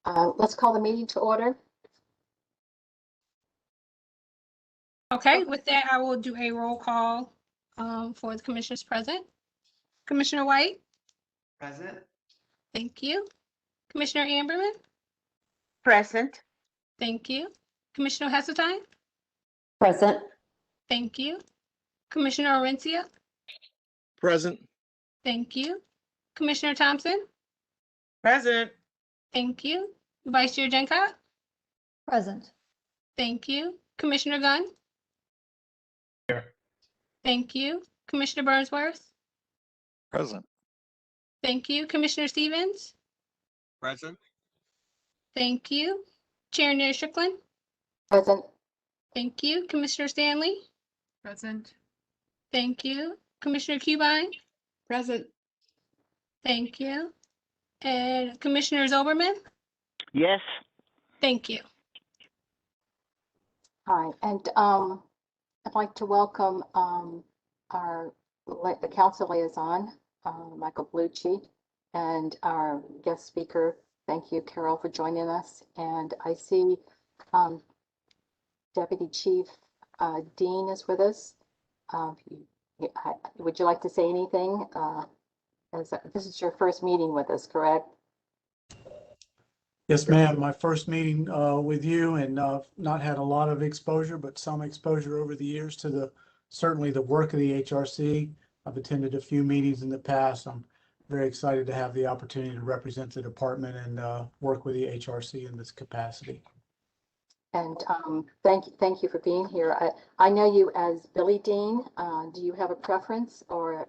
Let's call the meeting to order. Okay, with that, I will do a roll call for the commissioners present. Commissioner White? Present. Thank you. Commissioner Amberman? Present. Thank you. Commissioner Heseltine? Present. Thank you. Commissioner Orencia? Present. Thank you. Commissioner Thompson? Present. Thank you. Vice Chair Jenkott? Present. Thank you. Commissioner Gunn? Here. Thank you. Commissioner Burnsworth? Present. Thank you. Commissioner Stevens? Present. Thank you. Chair Neil Strickland? Present. Thank you. Commissioner Stanley? Present. Thank you. Commissioner Cubine? Present. Thank you. And Commissioner Zoberman? Yes. Thank you. Hi, and I'd like to welcome the council liaison, Michael Bellucci, and our guest speaker. Thank you, Carol, for joining us. And I see Deputy Chief Dean is with us. Would you like to say anything? This is your first meeting with us, correct? Yes, ma'am. My first meeting with you, and not had a lot of exposure, but some exposure over the years to certainly the work of the HRC. I've attended a few meetings in the past. I'm very excited to have the opportunity to represent the department and work with the HRC in this capacity. And thank you for being here. I know you as Billy Dean. Do you have a preference, or?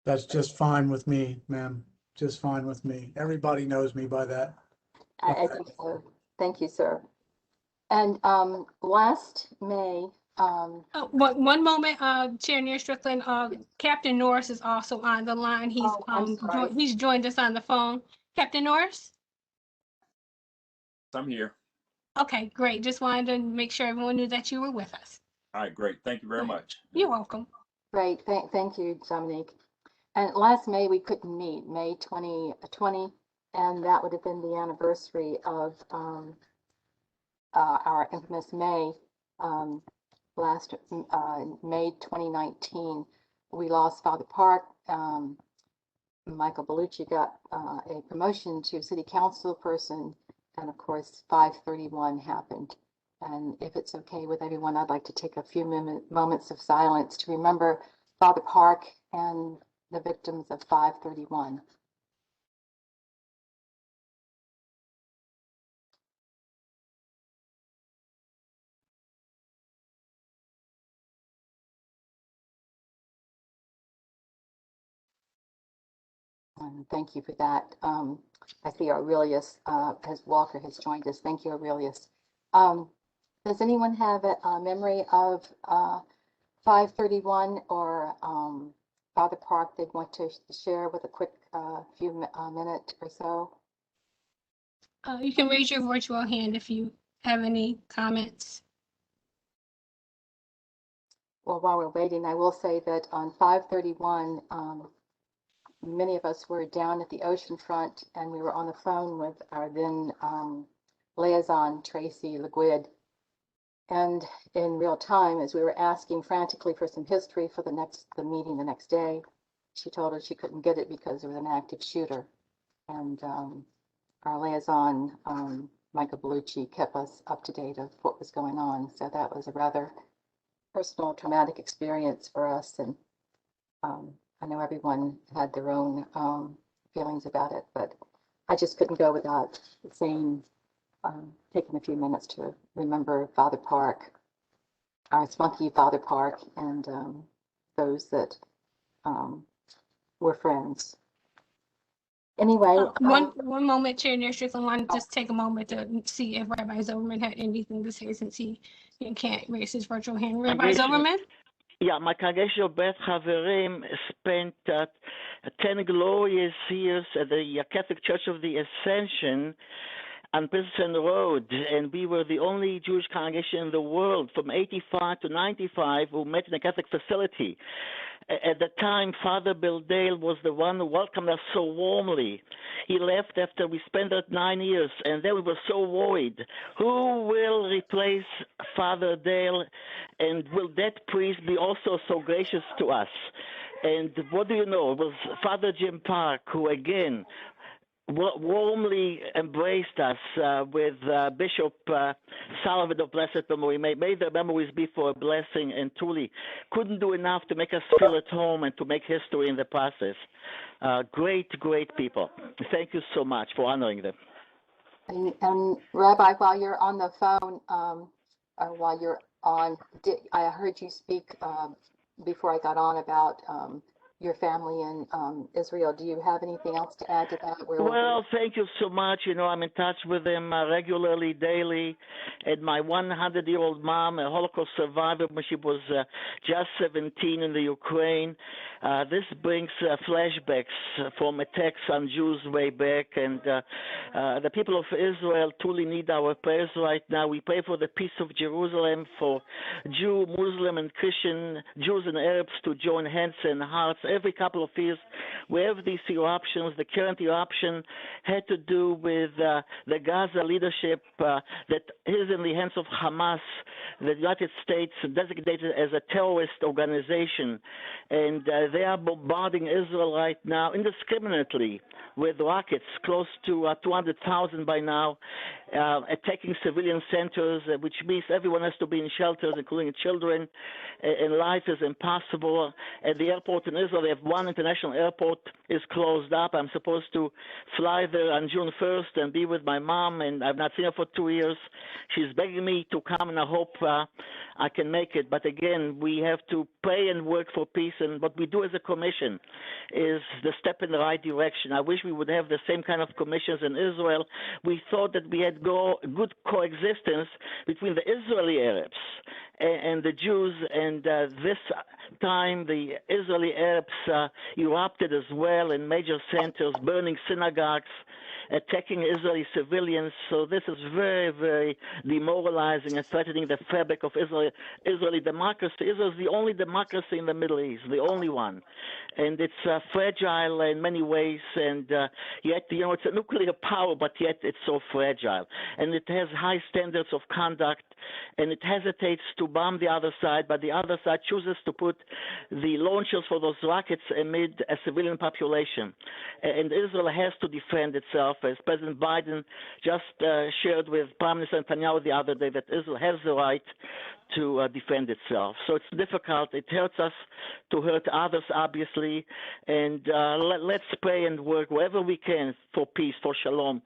That's just fine with me, ma'am. Just fine with me. Everybody knows me by that. I think so. Thank you, sir. And last May. One moment, Chair Neil Strickland. Captain Norris is also on the line. He's he's joined us on the phone. Captain Norris? I'm here. Okay, great. Just wanted to make sure everyone knew that you were with us. All right, great. Thank you very much. You're welcome. Great. Thank you, Dominique. And last May, we couldn't meet, May 2020, and that would have been the anniversary of our infamous May. Last May 2019, we lost Father Park. Michael Bellucci got a promotion to city council person, and of course, 5/31 happened. And if it's okay with everyone, I'd like to take a few moments of silence to remember Father Park and the victims of 5/31. Thank you for that. I see Aurelius, as Walker has joined us. Thank you, Aurelius. Does anyone have a memory of 5/31 or Father Park they'd want to share with a quick few minute or so? You can raise your virtual hand if you have any comments. Well, while we're waiting, I will say that on 5/31, many of us were down at the ocean front, and we were on the phone with our then liaison, Tracy LeGuid. And in real time, as we were asking frantically for some history for the meeting the next day, she told us she couldn't get it because there was an active shooter. And our liaison, Michael Bellucci, kept us up to date of what was going on. So that was a rather personal, traumatic experience for us. And I know everyone had their own feelings about it, but I just couldn't go without saying, taking a few minutes to remember Father Park, our spunky Father Park, and those that were friends. Anyway. One moment, Chair Neil Strickland. I want to just take a moment to see if Rabbi Zoberman had anything to say since he can't raise his virtual hand. Rabbi Zoberman? Yeah, my congregation of Beth Haverim spent 10 glorious years at the Catholic Church of the Ascension. on Pleasant Road, and we were the only Jewish congregation in the world from 85 to 95 who met in a Catholic facility. At the time, Father Bill Dale was the one who welcomed us so warmly. He left after we spent that 9 years, and then we were so worried. Who will replace Father Dale, and will that priest be also so gracious to us? And what do you know? It was Father Jim Park who, again, warmly embraced us with Bishop Sullivan of Blessed Memory. May the memories be for a blessing, and truly couldn't do enough to make us feel at home and to make history in the process. Great people. Thank you so much for honoring them. And Rabbi, while you're on the phone, or while you're on, I heard you speak before I got on about your family in Israel. Do you have anything else to add to that? Well, thank you so much. You know, I'm in touch with them regularly, daily. And my 100-year-old mom, a Holocaust survivor when she was just 17 in the Ukraine. This brings flashbacks from attacks on Jews way back. And the people of Israel truly need our prayers right now. We pray for the peace of Jerusalem, for Jew, Muslim, and Christian, Jews and Arabs to join hands and hearts. Every couple of years, we have these eruptions. The current eruption had to do with the Gaza leadership that is in the hands of Hamas, the United States designated as a terrorist organization. And they are bombarding Israel right now indiscriminately with rockets, close to 200,000 by now, attacking civilian centers, which means everyone has to be in shelters, including children, and life is impossible. At the airport in Israel, they have one international airport is closed up. I'm supposed to fly there on June 1st and be with my mom, and I've not seen her for 2 years. She's begging me to come, and I hope I can make it. But again, we have to pray and work for peace, and what we do as a commission is the step in the right direction. I wish we would have the same kind of commissions in Israel. We thought that we had good coexistence between the Israeli Arabs and the Jews, and this time the Israeli Arabs erupted as well in major centers, burning synagogues, attacking Israeli civilians. So this is very, very demoralizing and threatening the fabric of Israeli democracy. Israel is the only democracy in the Middle East, the only one. And it's fragile in many ways, and yet, you know, it's a nuclear power, but yet it's so fragile. And it has high standards of conduct, and it hesitates to bomb the other side, but the other side chooses to put the launchers for those rockets amid a civilian population. And Israel has to defend itself, as President Biden just shared with Prime Minister Netanyahu the other day, that Israel has the right to defend itself. So it's difficult. It hurts us to hurt others, obviously. And let's pray and work wherever we can for peace, for shalom,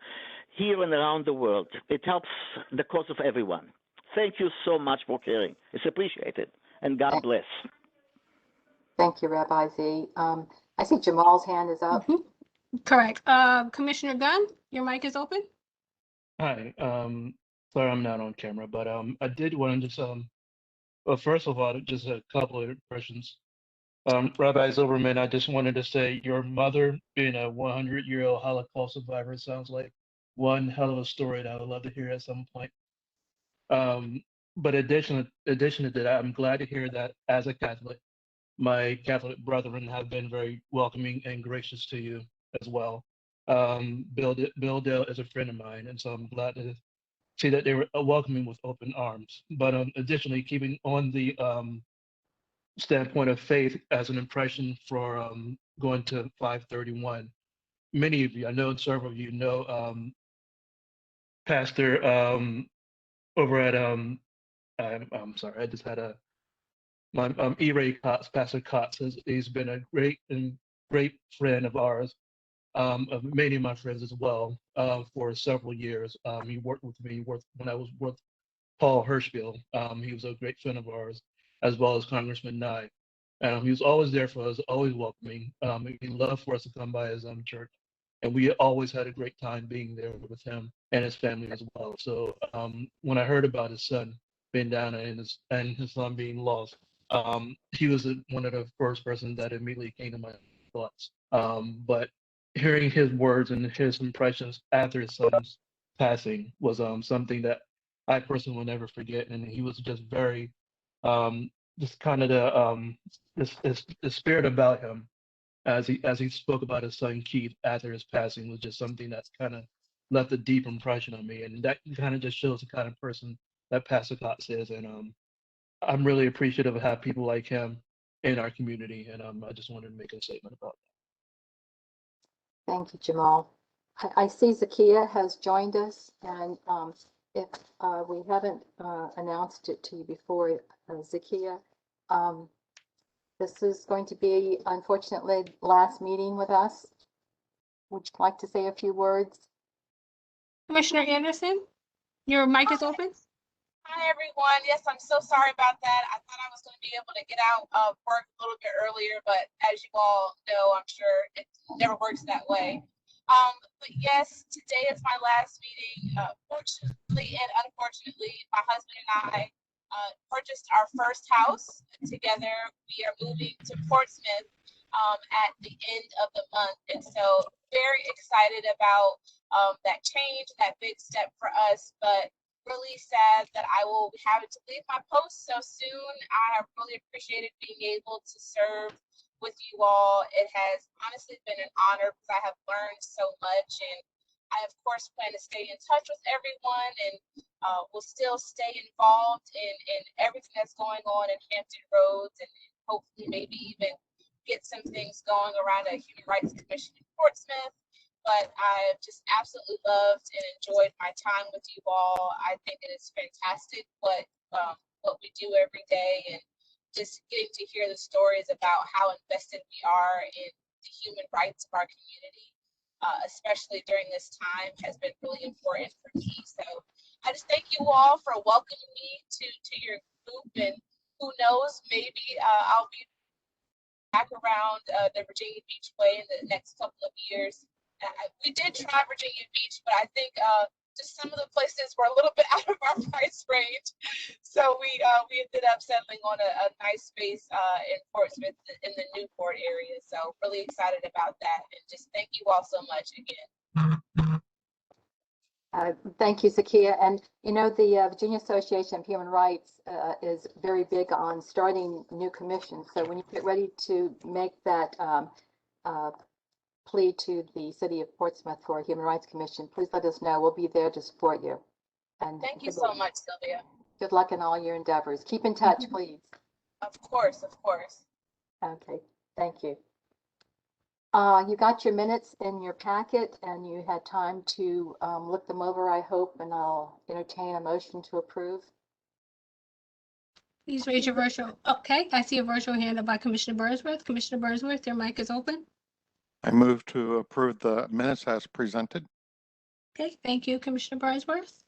here and around the world. It helps the cause of everyone. Thank you so much for caring. It's appreciated. And God bless. Thank you, Rabbi Z. I see Jamal's hand is up. Correct. Commissioner Gunn, your mic is open. Hi. Sorry, I'm not on camera, but I did want to just well, first of all, just a couple of impressions. Rabbi Zilberman, I just wanted to say your mother being a 100-year-old Holocaust survivor sounds like one hell of a story that I would love to hear at some point. But addition to that, I'm glad to hear that as a Catholic, my Catholic brethren have been very welcoming and gracious to you as well. Bill Dale is a friend of mine, and so I'm glad to see that they were welcoming with open arms. But additionally, keeping on the standpoint of faith as an impression for going to 531, many of you, I know several of you know Pastor over at I'm sorry, I just had my E-Ray Kotz, Pastor Kotz, he's been a great friend of ours, of many of my friends as well, for several years. He worked with me when I was with Paul Hirschfield. He was a great friend of ours, as well as Congressman Nye. He was always there for us, always welcoming. He loved for us to come by his church. And we always had a great time being there with him and his family as well. So when I heard about his son being down and his son being lost, he was one of the first persons that immediately came to my thoughts. But hearing his words and his impressions after his son's passing was something that I personally will never forget, and he was just very just kind of the spirit about him as he spoke about his son Keith after his passing was just something that's kind of left a deep impression on me, and that kind of just shows the kind of person that Pastor Cox is, and I'm really appreciative of having people like him in our community, and I just wanted to make a statement about that. Thank you, Jamal. I see Zakia has joined us, and if we haven't announced it to you before, Zakia, this is going to be, unfortunately, last meeting with us. Would you like to say a few words? Commissioner Anderson, your mic is open. Hi, everyone. Yes, I'm so sorry about that. I thought I was going to be able to get out of work a little bit earlier, but as you all know, I'm sure it never works that way. But yes, today is my last meeting. Fortunately and unfortunately, my husband and I purchased our first house together. We are moving to Portsmouth at the end of the month, and so very excited about that change, that big step for us, but really sad that I will be having to leave my post so soon. I have really appreciated being able to serve with you all. It has honestly been an honor because I have learned so much, and I of course plan to stay in touch with everyone, and will still stay involved in everything that's going on in Hampton Roads, and hopefully maybe even get some things going around a Human Rights Commission in Portsmouth. But I've just absolutely loved and enjoyed my time with you all. I think it is fantastic what we do every day, and just getting to hear the stories about how invested we are in the human rights of our community, especially during this time, has been really important for me. So I just thank you all for welcoming me to your group, and who knows, maybe I'll be back around the Virginia Beach way in the next couple of years. We did try Virginia Beach, but I think just some of the places were a little bit out of our price range. So we ended up settling on a nice space in Portsmouth, in the Newport area. So really excited about that, and just thank you all so much again. Thank you, Zakia. And you know, the Virginia Association of Human Rights is very big on starting new commissions. So when you get ready to make that plea to the City of Portsmouth for a Human Rights Commission, please let us know. We'll be there to support you. And thank you so much, Sylvia. Good luck in all your endeavors. Keep in touch, please. Of course, of course. Okay, thank you. You got your minutes in your packet, and you had time to look them over, I hope, and I'll entertain a motion to approve. Please raise your virtual. Okay, I see a virtual hand up by Commissioner Burnsworth. Commissioner Burnsworth, your mic is open. I move to approve the minutes as presented. Okay, thank you, Commissioner Burnsworth.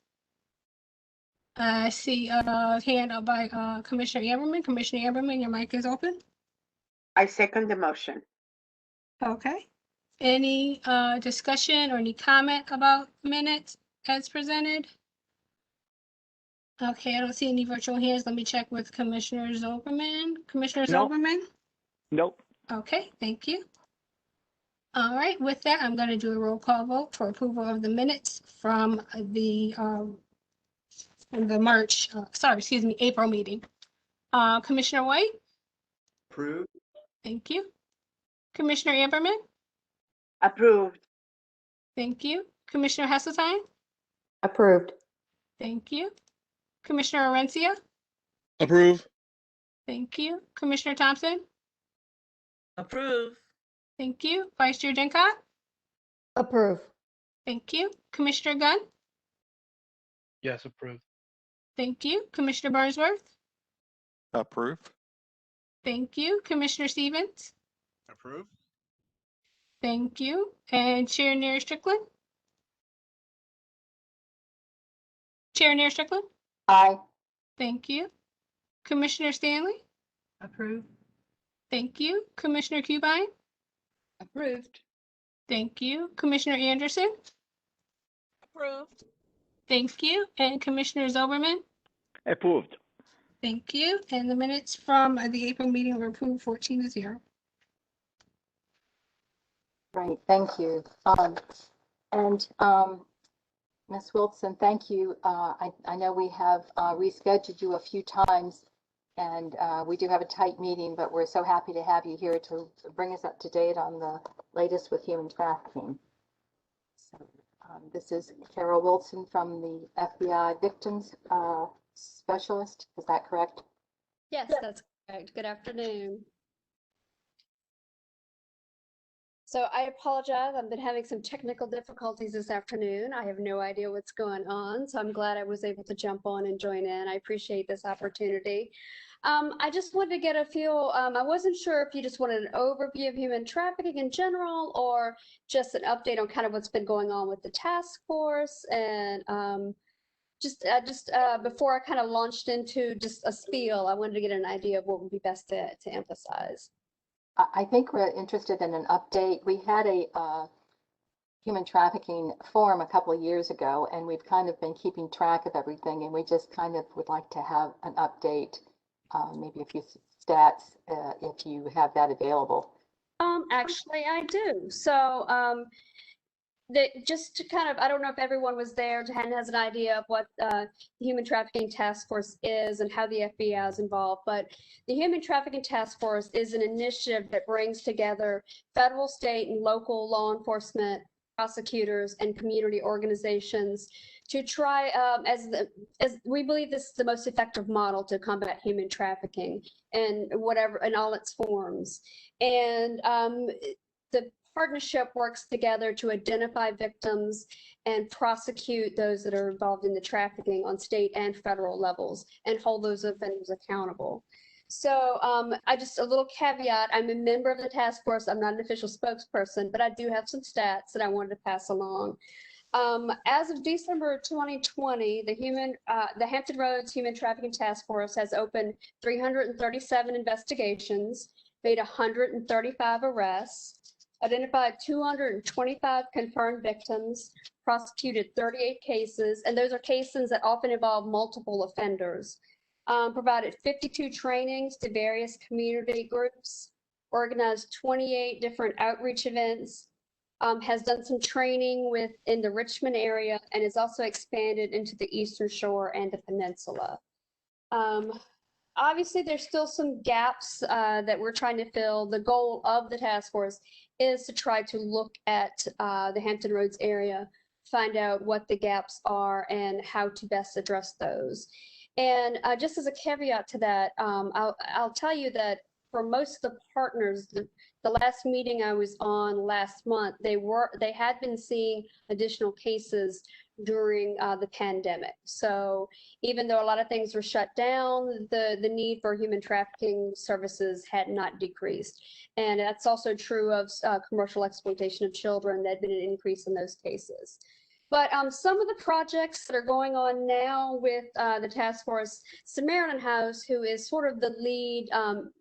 I see a hand up by Commissioner Amberman. Commissioner Amberman, your mic is open. I second the motion. Okay. Any discussion or any comment about minutes as presented? Okay, I don't see any virtual hands. Let me check with Commissioner Zoberman. Commissioner No. Zoberman? Nope. Okay, thank you. All right, with that, I'm going to do a roll call vote for approval of the minutes from the April meeting. Commissioner White? Approved. Thank you. Commissioner Amberman? Approved. Thank you. Commissioner Hesseltine? Approved. Thank you. Commissioner Orencia? Approve. Thank you. Commissioner Thompson? Approved. Thank you. Vice Chair Gencott? Approve. Thank you. Commissioner Gunn? Yes, approved. Thank you. Commissioner Burnsworth? Approve. Thank you. Commissioner Stevens? Approve. Thank you. And Chair Nair Strickland? Chair Nair Strickland? Aye. Thank you. Commissioner Stanley? Approved. Thank you. Commissioner Cubine? Approved. Thank you. Commissioner Anderson? Approved. Thank you. And Commissioner Zoberman? Approved. Thank you. And the minutes from the April meeting were approved 14-0. Right, thank you. Ms. Wilson, thank you. I know we have rescheduled you a few times, and we do have a tight meeting, but we're so happy to have you here to bring us up to date on the latest with human trafficking. So, this is Carol Wilson from the FBI Victims Specialist. Is that correct? Yes, that's correct. Good afternoon. So I apologize. I've been having some technical difficulties this afternoon. I have no idea what's going on, so I'm glad I was able to jump on and join in. I appreciate this opportunity. I just wanted to get a feel. I wasn't sure if you just wanted an overview of human trafficking in general, or just an update on kind of what's been going on with the task force, and just before I kind of launched into just a spiel, I wanted to get an idea of what would be best to emphasize. I think we're interested in an update. We had a human trafficking forum a couple of years ago, and we've kind of been keeping track of everything, and we just kind of would like to have an update, maybe a few stats, if you have that available. Actually, I do. So just to kind of, I don't know if everyone was there and has an idea of what the Human Trafficking Task Force is and how the FBI is involved, but the Human Trafficking Task Force is an initiative that brings together federal, state, and local law enforcement, prosecutors, and community organizations to try, as we believe this is the most effective model to combat human trafficking in all its forms. And the partnership works together to identify victims and prosecute those that are involved in the trafficking on state and federal levels and hold those offenders accountable. So I just, a little caveat, I'm a member of the task force. I'm not an official spokesperson, but I do have some stats that I wanted to pass along. As of December 2020, the Hampton Roads Human Trafficking Task Force has opened 337 investigations, made 135 arrests, identified 225 confirmed victims, prosecuted 38 cases, and those are cases that often involve multiple offenders, provided 52 trainings to various community groups, organized 28 different outreach events, has done some training in the Richmond area, and has also expanded into the Eastern Shore and the Peninsula. Obviously, there's still some gaps that we're trying to fill. The goal of the task force is to try to look at the Hampton Roads area, find out what the gaps are and how to best address those. And just as a caveat to that, I'll tell you that for most of the partners, the last meeting I was on last month, they had been seeing additional cases during the pandemic. So even though a lot of things were shut down, the need for human trafficking services had not decreased. And that's also true of commercial exploitation of children. There'd been an increase in those cases. But some of the projects that are going on now with the task force, Samaritan House, who is sort of the lead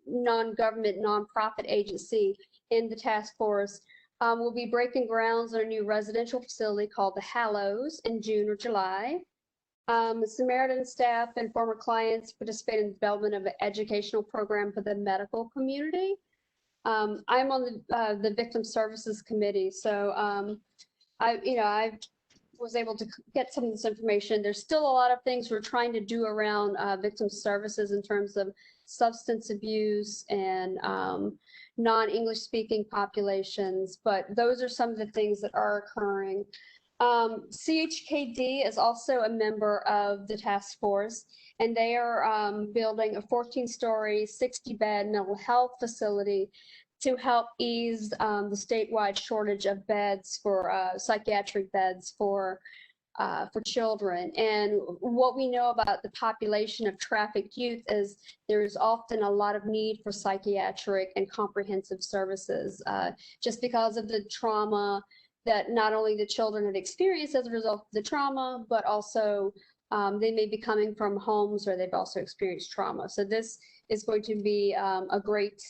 non-government, nonprofit agency in the task force, will be breaking grounds on a new residential facility called the Hallows in June or July. Samaritan staff and former clients participate in the development of an educational program for the medical community. I'm on the Victim Services Committee, so I was able to get some of this information. There's still a lot of things we're trying to do around victim services in terms of substance abuse and non-English speaking populations, but those are some of the things that are occurring. CHKD is also a member of the task force, and they are building a 14-story, 60-bed mental health facility to help ease the statewide shortage of beds for psychiatric beds for children. And what we know about the population of trafficked youth is there's often a lot of need for psychiatric and comprehensive services, just because of the trauma that not only the children have experienced as a result of the trauma, but also they may be coming from homes where they've also experienced trauma. So this is going to be a great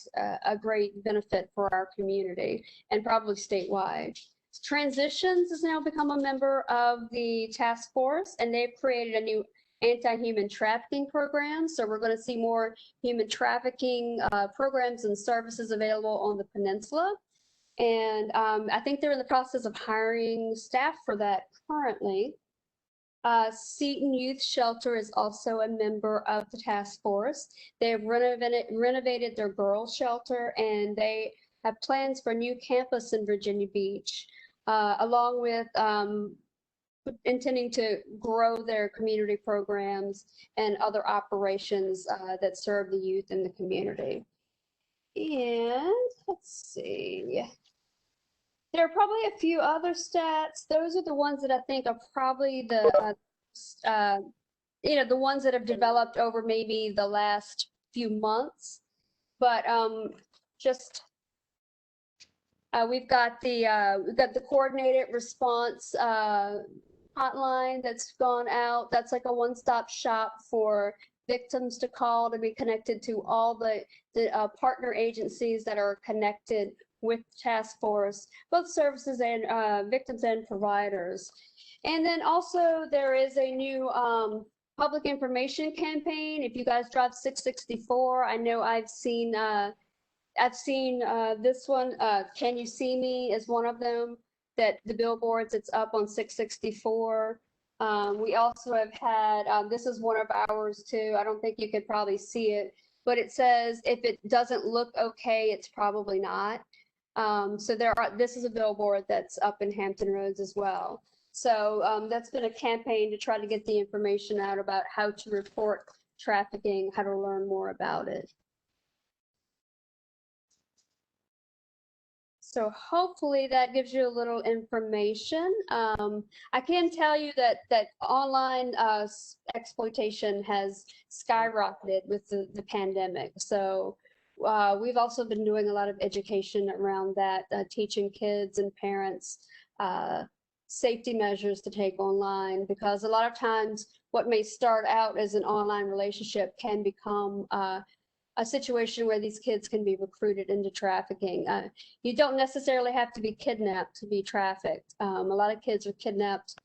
benefit for our community and probably statewide. Transitions has now become a member of the task force, and they've created a new anti-human trafficking program. So we're going to see more human trafficking programs and services available on the peninsula. And I think they're in the process of hiring staff for that currently. Seton Youth Shelter is also a member of the task force. They have renovated their girls' shelter, and they have plans for a new campus in Virginia Beach, along with intending to grow their community programs and other operations that serve the youth in the community. And let's see. There are probably a few other stats. Those are the ones that I think are probably the, the ones that have developed over maybe the last few months. But we've got the coordinated response hotline that's gone out. That's like a one-stop shop for victims to call to be connected to all the partner agencies that are connected with task force, both services and victims and providers. And then also there is a new public information campaign. If you guys drive 664, I know I've seen this one, Can You See Me is one of them, that the billboards, it's up on 664. We also have had, this is one of ours too. I don't think you could probably see it, but it says, if it doesn't look okay, it's probably not. So this is a billboard that's up in Hampton Roads as well. So that's been a campaign to try to get the information out about how to report trafficking, how to learn more about it. So hopefully that gives you a little information. I can tell you that online exploitation has skyrocketed with the pandemic. So we've also been doing a lot of education around that, teaching kids and parents safety measures to take online, because a lot of times what may start out as an online relationship can become a situation where these kids can be recruited into trafficking. You don't necessarily have to be kidnapped to be trafficked. A lot of kids are kidnapped,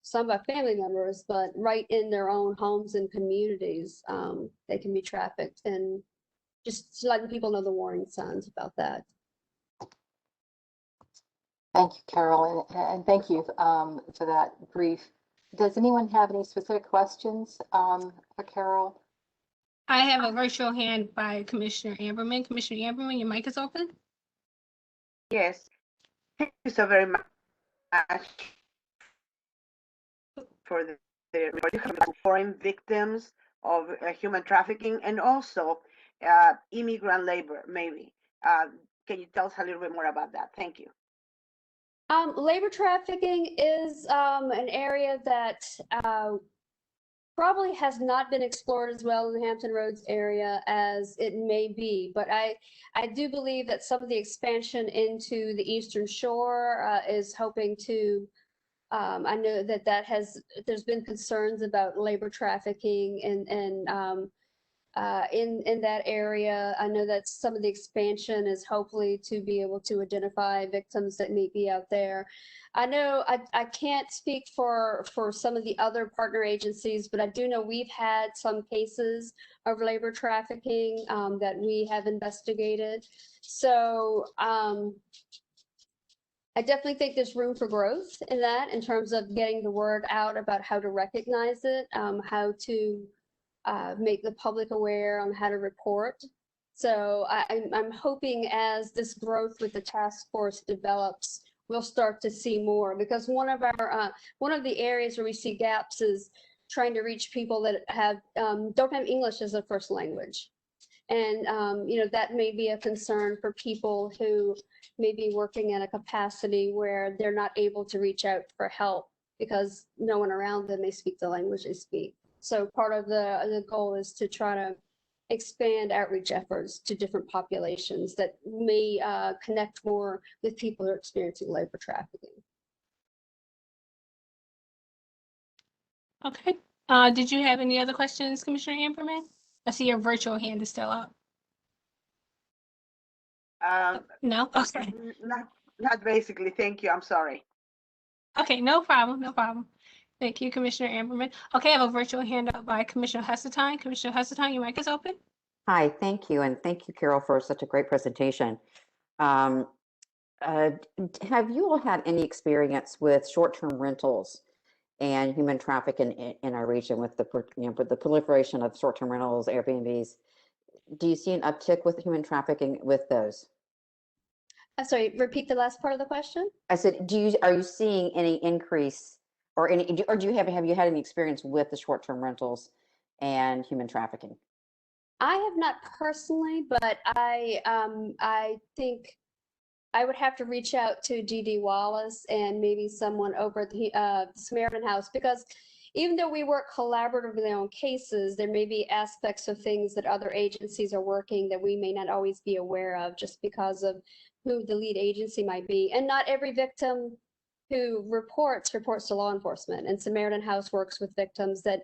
some by family members, but right in their own homes and communities, they can be trafficked, and just letting people know the warning signs about that. Thank you, Carol, and thank you for that brief. Does anyone have any specific questions for Carol? I have a virtual hand by Commissioner Amberman. Commissioner Amberman, your mic is open. Yes, thank you so very much for the foreign victims of human trafficking, and also immigrant labor, maybe. Can you tell us a little bit more about that? Thank you. Labor trafficking is an area that probably has not been explored as well in the Hampton Roads area as it may be, but I do believe that some of the expansion into the Eastern Shore is hoping to, I know that there's been concerns about labor trafficking and in that area. I know that some of the expansion is hopefully to be able to identify victims that may be out there. I know I can't speak for some of the other partner agencies, but I do know we've had some cases of labor trafficking that we have investigated. So I definitely think there's room for growth in that, in terms of getting the word out about how to recognize it, how to make the public aware on how to report. So I'm hoping as this growth with the task force develops, we'll start to see more, because one of the areas where we see gaps is trying to reach people that don't have English as a first language. And that may be a concern for people who may be working in a capacity where they're not able to reach out for help because no one around them may speak the language they speak. So part of the goal is to try to expand outreach efforts to different populations that may connect more with people who are experiencing labor trafficking. Okay. Did you have any other questions, Commissioner Amberman? I see your virtual hand is still up. No? Okay. Not basically. Thank you. I'm sorry. Okay, no problem. No problem. Thank you, Commissioner Amberman. Okay, I have a virtual hand up by Commissioner Hesseltine. Commissioner Hesseltine, your mic is open. Hi, thank you. And thank you, Carol, for such a great presentation. Have you all had any experience with short-term rentals and human trafficking in our region with the, with the proliferation of short-term rentals, Airbnbs. Do you see an uptick with human trafficking with those? I'm sorry, repeat the last part of the question. I said, are you seeing any increase or do you have you had any experience with the short-term rentals and human trafficking? I have not personally, but I think I would have to reach out to Dee Wallace and maybe someone over at the Samaritan House, because even though we work collaboratively on cases, there may be aspects of things that other agencies are working that we may not always be aware of just because of who the lead agency might be. And not every victim who reports to law enforcement, and Samaritan House works with victims that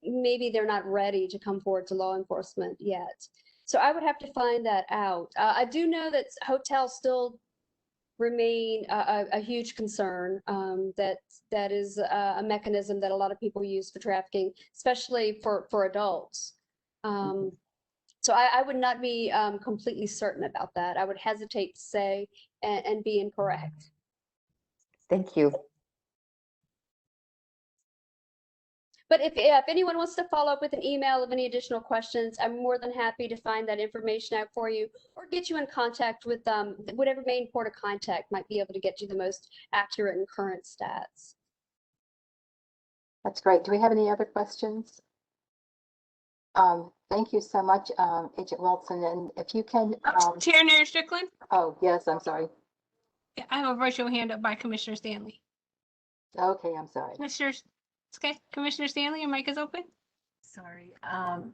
maybe they're not ready to come forward to law enforcement yet. So I would have to find that out. I do know that hotels still remain a huge concern. That is a mechanism that a lot of people use for trafficking, especially for adults. So I would not be completely certain about that. I would hesitate to say and be incorrect. Thank you. But if anyone wants to follow up with an email of any additional questions, I'm more than happy to find that information out for you or get you in contact with whatever main port of contact might be able to get you the most accurate and current stats. That's great. Do we have any other questions? Thank you so much, Agent Wilson. And if you can... Chair Nair Strickland? Oh, yes, I'm sorry. Yeah, I have a virtual hand up by Commissioner Stanley. Okay, I'm sorry. Okay, Commissioner Stanley, your mic is open. Sorry.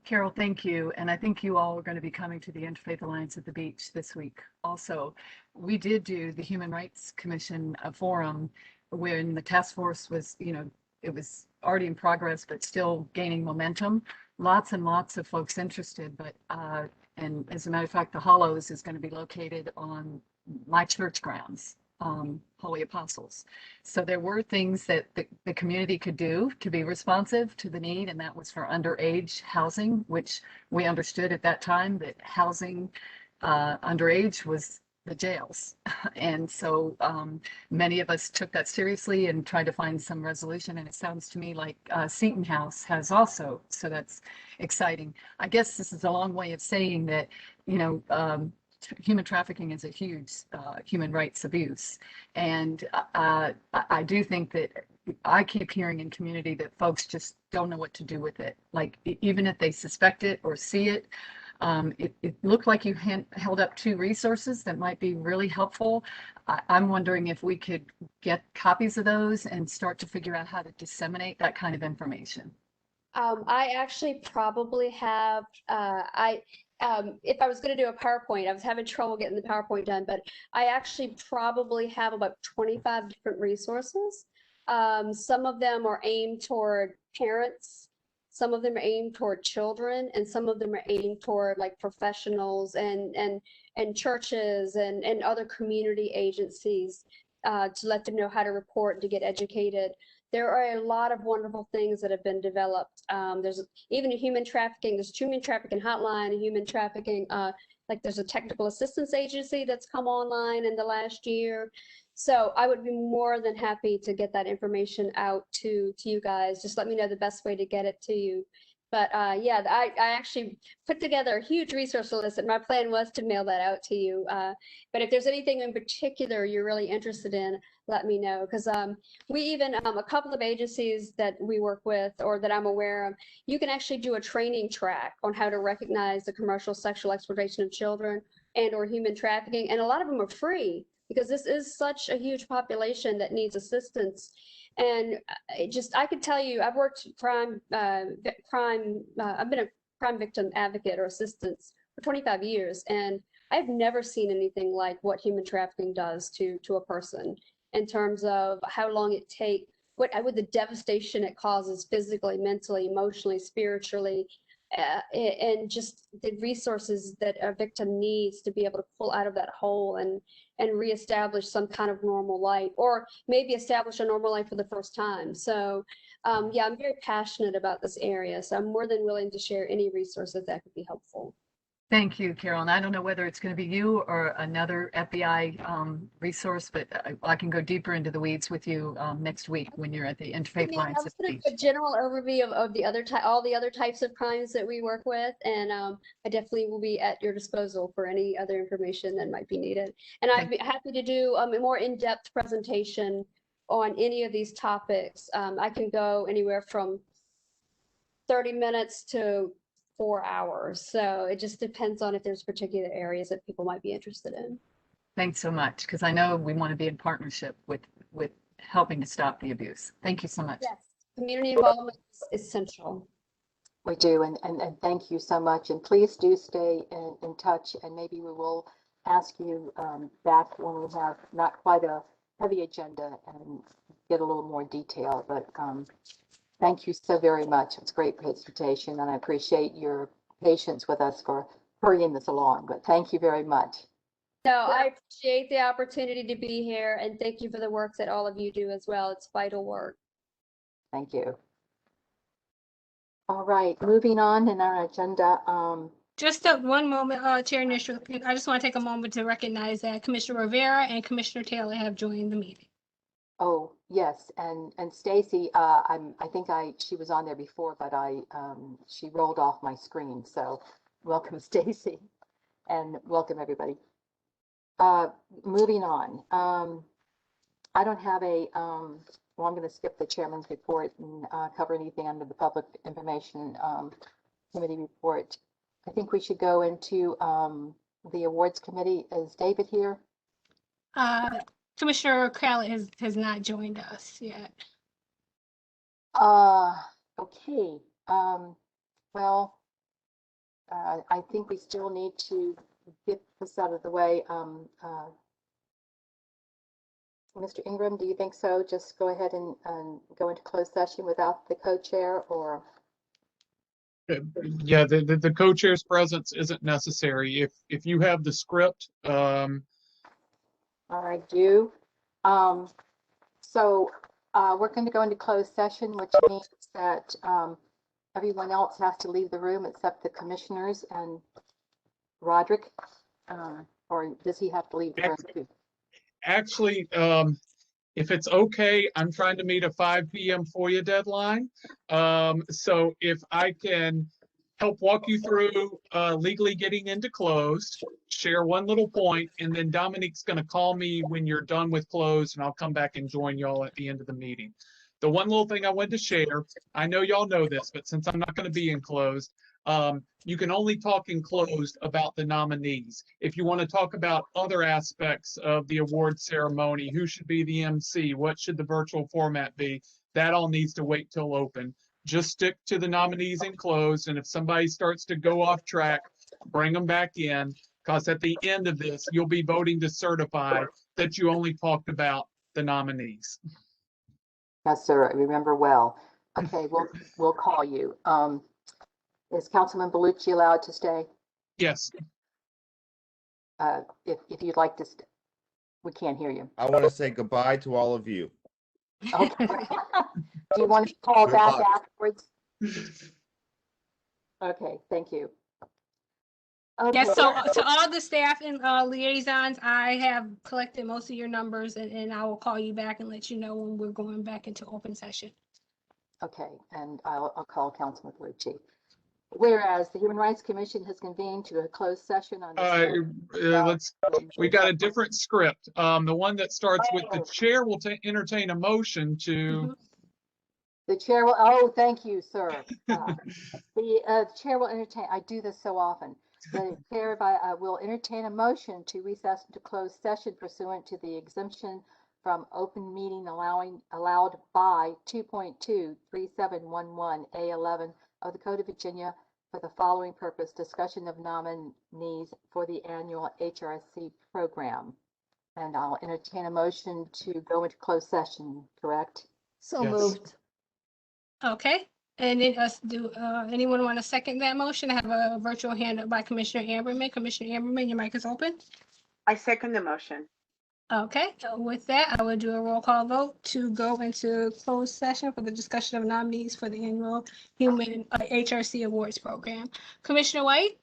Carol, thank you. And I think you all are going to be coming to the Interfaith Alliance at the Beach this week. Also, we did do the Human Rights Commission forum when the task force was, it was already in progress, but still gaining momentum. Lots and lots of folks interested, but and as a matter of fact, the Hollows is going to be located on my church grounds, Holy Apostles. So there were things that the community could do to be responsive to the need, and that was for underage housing, which we understood at that time that housing underage was the jails. And so many of us took that seriously and tried to find some resolution. And it sounds to me like Seton House has also, so that's exciting. I guess this is a long way of saying that, human trafficking is a huge human rights abuse. And I do think that I keep hearing in community that folks just don't know what to do with it. Like, even if they suspect it or see it, it looked like you held up 2 resources that might be really helpful. I'm wondering if we could get copies of those and start to figure out how to disseminate that kind of information. I actually probably have, if I was going to do a PowerPoint, I was having trouble getting the PowerPoint done, but I actually probably have about 25 different resources. Some of them are aimed toward parents. Some of them are aimed toward children, and some of them are aimed toward like professionals and churches and other community agencies to let them know how to report and to get educated. There are a lot of wonderful things that have been developed. There's even a human trafficking, there's human trafficking hotline, a human trafficking, like there's a technical assistance agency that's come online in the last year. So I would be more than happy to get that information out to you guys. Just let me know the best way to get it to you. But yeah, I actually put together a huge resource list, and my plan was to mail that out to you. But if there's anything in particular you're really interested in, let me know. Because we even, a couple of agencies that we work with or that I'm aware of, you can actually do a training track on how to recognize the commercial sexual exploitation of children and or human trafficking. And a lot of them are free, because this is such a huge population that needs assistance. And I could tell you, I've worked I've been a crime victim advocate or assistance for 25 years, and I've never seen anything like what human trafficking does to a person in terms of how long it takes, what the devastation it causes physically, mentally, emotionally, spiritually, and just the resources that a victim needs to be able to pull out of that hole and reestablish some kind of normal life, or maybe establish a normal life for the first time. So yeah, I'm very passionate about this area, so I'm more than willing to share any resources that could be helpful. Thank you, Carol. And I don't know whether it's going to be you or another FBI resource, but I can go deeper into the weeds with you next week when you're at the Interfaith I Alliance was at the going to beach. put a general overview of the other all the other types of crimes that we work with, and I definitely will be at your disposal for any other information that might be needed. And I'd be happy to do a more in-depth presentation on any of these topics. I can go anywhere from 30 minutes to 4 hours. So it just depends on if there's particular areas that people might be interested in. Thanks so much, because I know we want to be in partnership with helping to stop the abuse. Thank you so much. Yes, community involvement is essential. We do, and thank you so much. And please do stay in touch, and maybe we will ask you back when we have not quite a heavy agenda and get a little more detail. But thank you so very much. It's a great presentation, and I appreciate your patience with us for hurrying this along. But thank you very much. No, I appreciate the opportunity to be here, and thank you for the work that all of you do as well. It's vital work. Thank you. All right, moving on in our agenda. Just one moment, Chair Nisha. I just want to take a moment to recognize that Commissioner Rivera and Commissioner Taylor have joined the meeting. Oh, yes, and Stacy, she was on there before, but she rolled off my screen. So welcome, Stacy, and welcome everybody. Moving on. I don't have well, I'm going to skip the chairman's report and cover anything under the public information committee report. I think we should go into the awards committee. Is David here? Commissioner Crowley has not joined us yet. Okay. Well, I think we still need to get this out of the way. Mr. Ingram, do you think so? Just go ahead and go into closed session without the co-chair, or? Yeah, the co-chair's presence isn't necessary. If you have the script. I do. So we're going to go into closed session, which means that everyone else has to leave the room except the commissioners and Roderick, or does he have to leave the room too? Actually, if it's okay, I'm trying to meet a 5 p.m. FOIA deadline. So if I can help walk you through legally getting into closed, share one little point, and then Dominique's going to call me when you're done with closed, and I'll come back and join y'all at the end of the meeting. The one little thing I wanted to share, I know y'all know this, but since I'm not going to be in closed, you can only talk in closed about the nominees. If you want to talk about other aspects of the award ceremony, who should be the MC, what should the virtual format be, that all needs to wait till open. Just stick to the nominees in closed, and if somebody starts to go off track, bring them back in, because at the end of this, you'll be voting to certify that you only talked about the nominees. Yes, sir. I remember well. Okay, we'll call you. Is Councilman Bellucci allowed to stay? Yes. If you'd like to, we can't hear you. I want to say goodbye to all of you. Okay. Do you want to call back afterwards? Okay, thank you. Okay. Yes, so to all the staff and liaisons, I have collected most of your numbers, and I will call you back and let you know when we're going back into open session. Okay, and I'll call Councilman Bellucci. Whereas the Human Rights Commission has convened to a closed session on we got a different script. The one that starts with the chair will entertain a motion to. The chair will, oh, thank you, sir. The chair will entertain, I do this so often. The chair will entertain a motion to recess into closed session pursuant to the exemption from open meeting allowed by 2.23711A11 of the Code of Virginia for the following purpose: discussion of nominees for the annual HRC program. And I'll entertain a motion to go into closed session, correct? So moved. Okay, and then anyone want to second that motion? I have a virtual hand up by Commissioner Amberman. Commissioner Amberman, your mic is open. I second the motion. Okay, so with that, I will do a roll call vote to go into closed session for the discussion of nominees for the annual HRC Awards program. Commissioner White?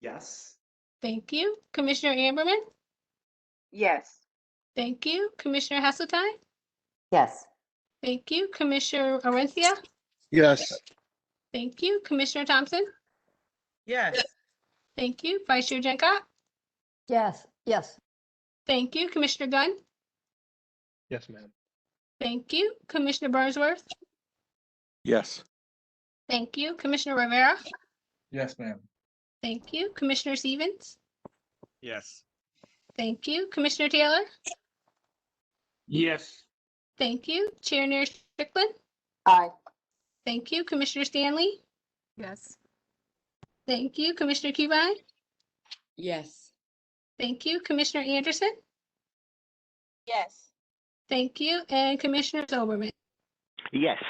Yes. Thank you. Commissioner Amberman? Yes. Thank you. Commissioner Hasseltine? Yes. Thank you. Commissioner Orencia? Yes. Thank you. Commissioner Thompson? Yes. Thank you. Vice Chair Jankov? Yes. Thank you. Commissioner Gunn? Yes, ma'am. Thank you. Commissioner Burnsworth? Yes. Thank you. Commissioner Rivera? Yes, ma'am. Thank you. Commissioner Stevens? Yes. Thank you. Commissioner Taylor? Yes. Thank you. Chair Neer Strickland? Aye. Thank you. Commissioner Stanley? Yes. Thank you. Commissioner Kevine? Yes. Thank you. Commissioner Anderson? Yes. Thank you. And Commissioner Silverman? Yes.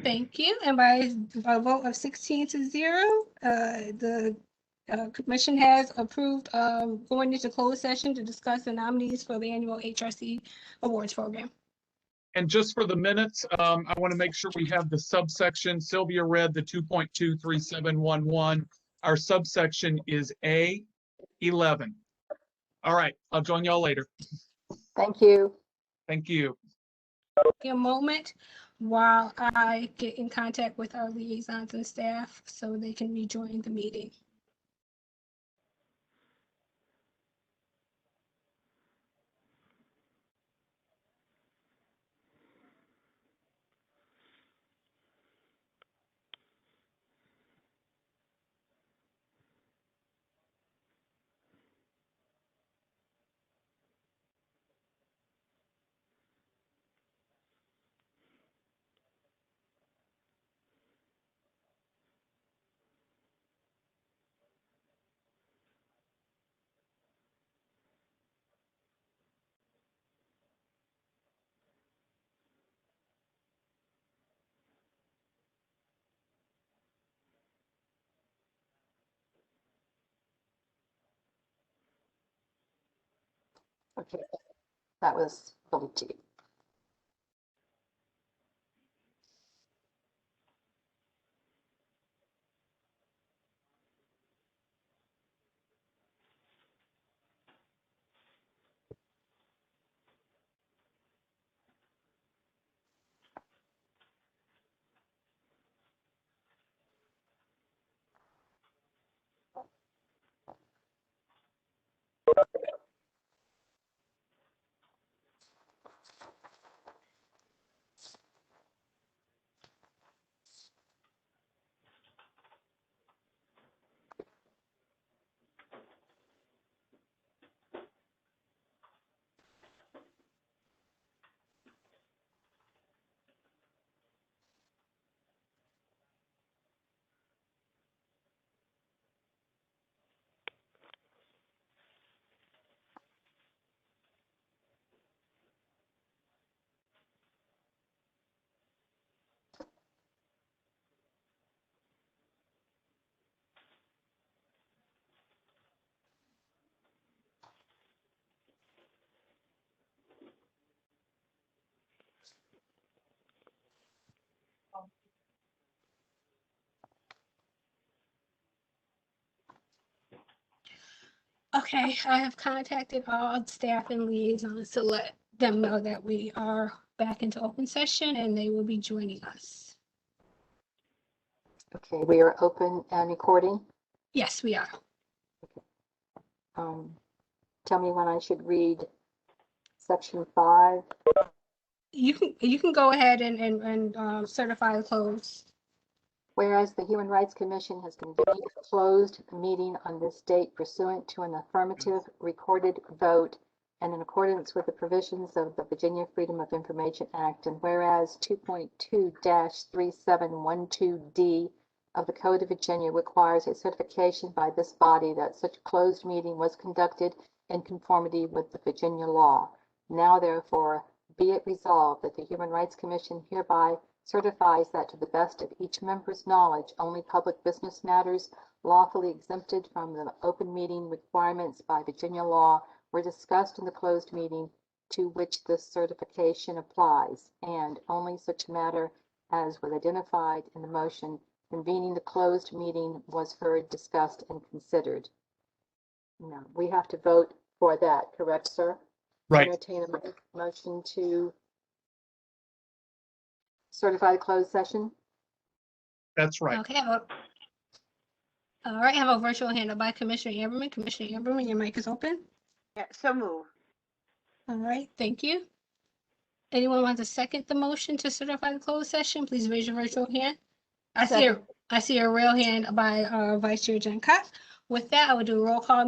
Thank you. And by a vote of 16-0, the commission has approved going into closed session to discuss the nominees for the annual HRC Awards program. And just for the minutes, I want to make sure we have the subsection. Sylvia read the 2.23711. Our subsection is A11. All right, I'll join y'all later. Thank you. Thank you. A moment while I get in contact with our liaisons and staff so they can rejoin the meeting. Okay, that was fully G. Okay, I have contacted all staff and liaisons to let them know that we are back into open session and they will be joining us. Okay, we are open and recording. Yes, we are. Tell me when I should read section 5. You can go ahead and certify the close. Whereas the Human Rights Commission has convened a closed meeting on this date pursuant to an affirmative recorded vote and in accordance with the provisions of the Virginia Freedom of Information Act, and whereas 2.2-3712D of the Code of Virginia requires a certification by this body that such closed meeting was conducted in conformity with the Virginia law. Now therefore be it resolved that the Human Rights Commission hereby certifies that to the best of each member's knowledge, only public business matters lawfully exempted from the open meeting requirements by Virginia law were discussed in the closed meeting to which this certification applies, and only such matter as was identified in the motion convening the closed meeting was heard, discussed, and considered. No, we have to vote for that, correct, sir? Right. Entertain a motion to certify the closed session. That's right. Okay, all right, I have a virtual hand up by Commissioner Amberman. Commissioner Amberman, your mic is open. Yeah, so move. All right, thank you. Anyone want to second the motion to certify the closed session? Please raise your virtual hand. I see a real hand by Vice Chair Jancott. With that, I would do a roll call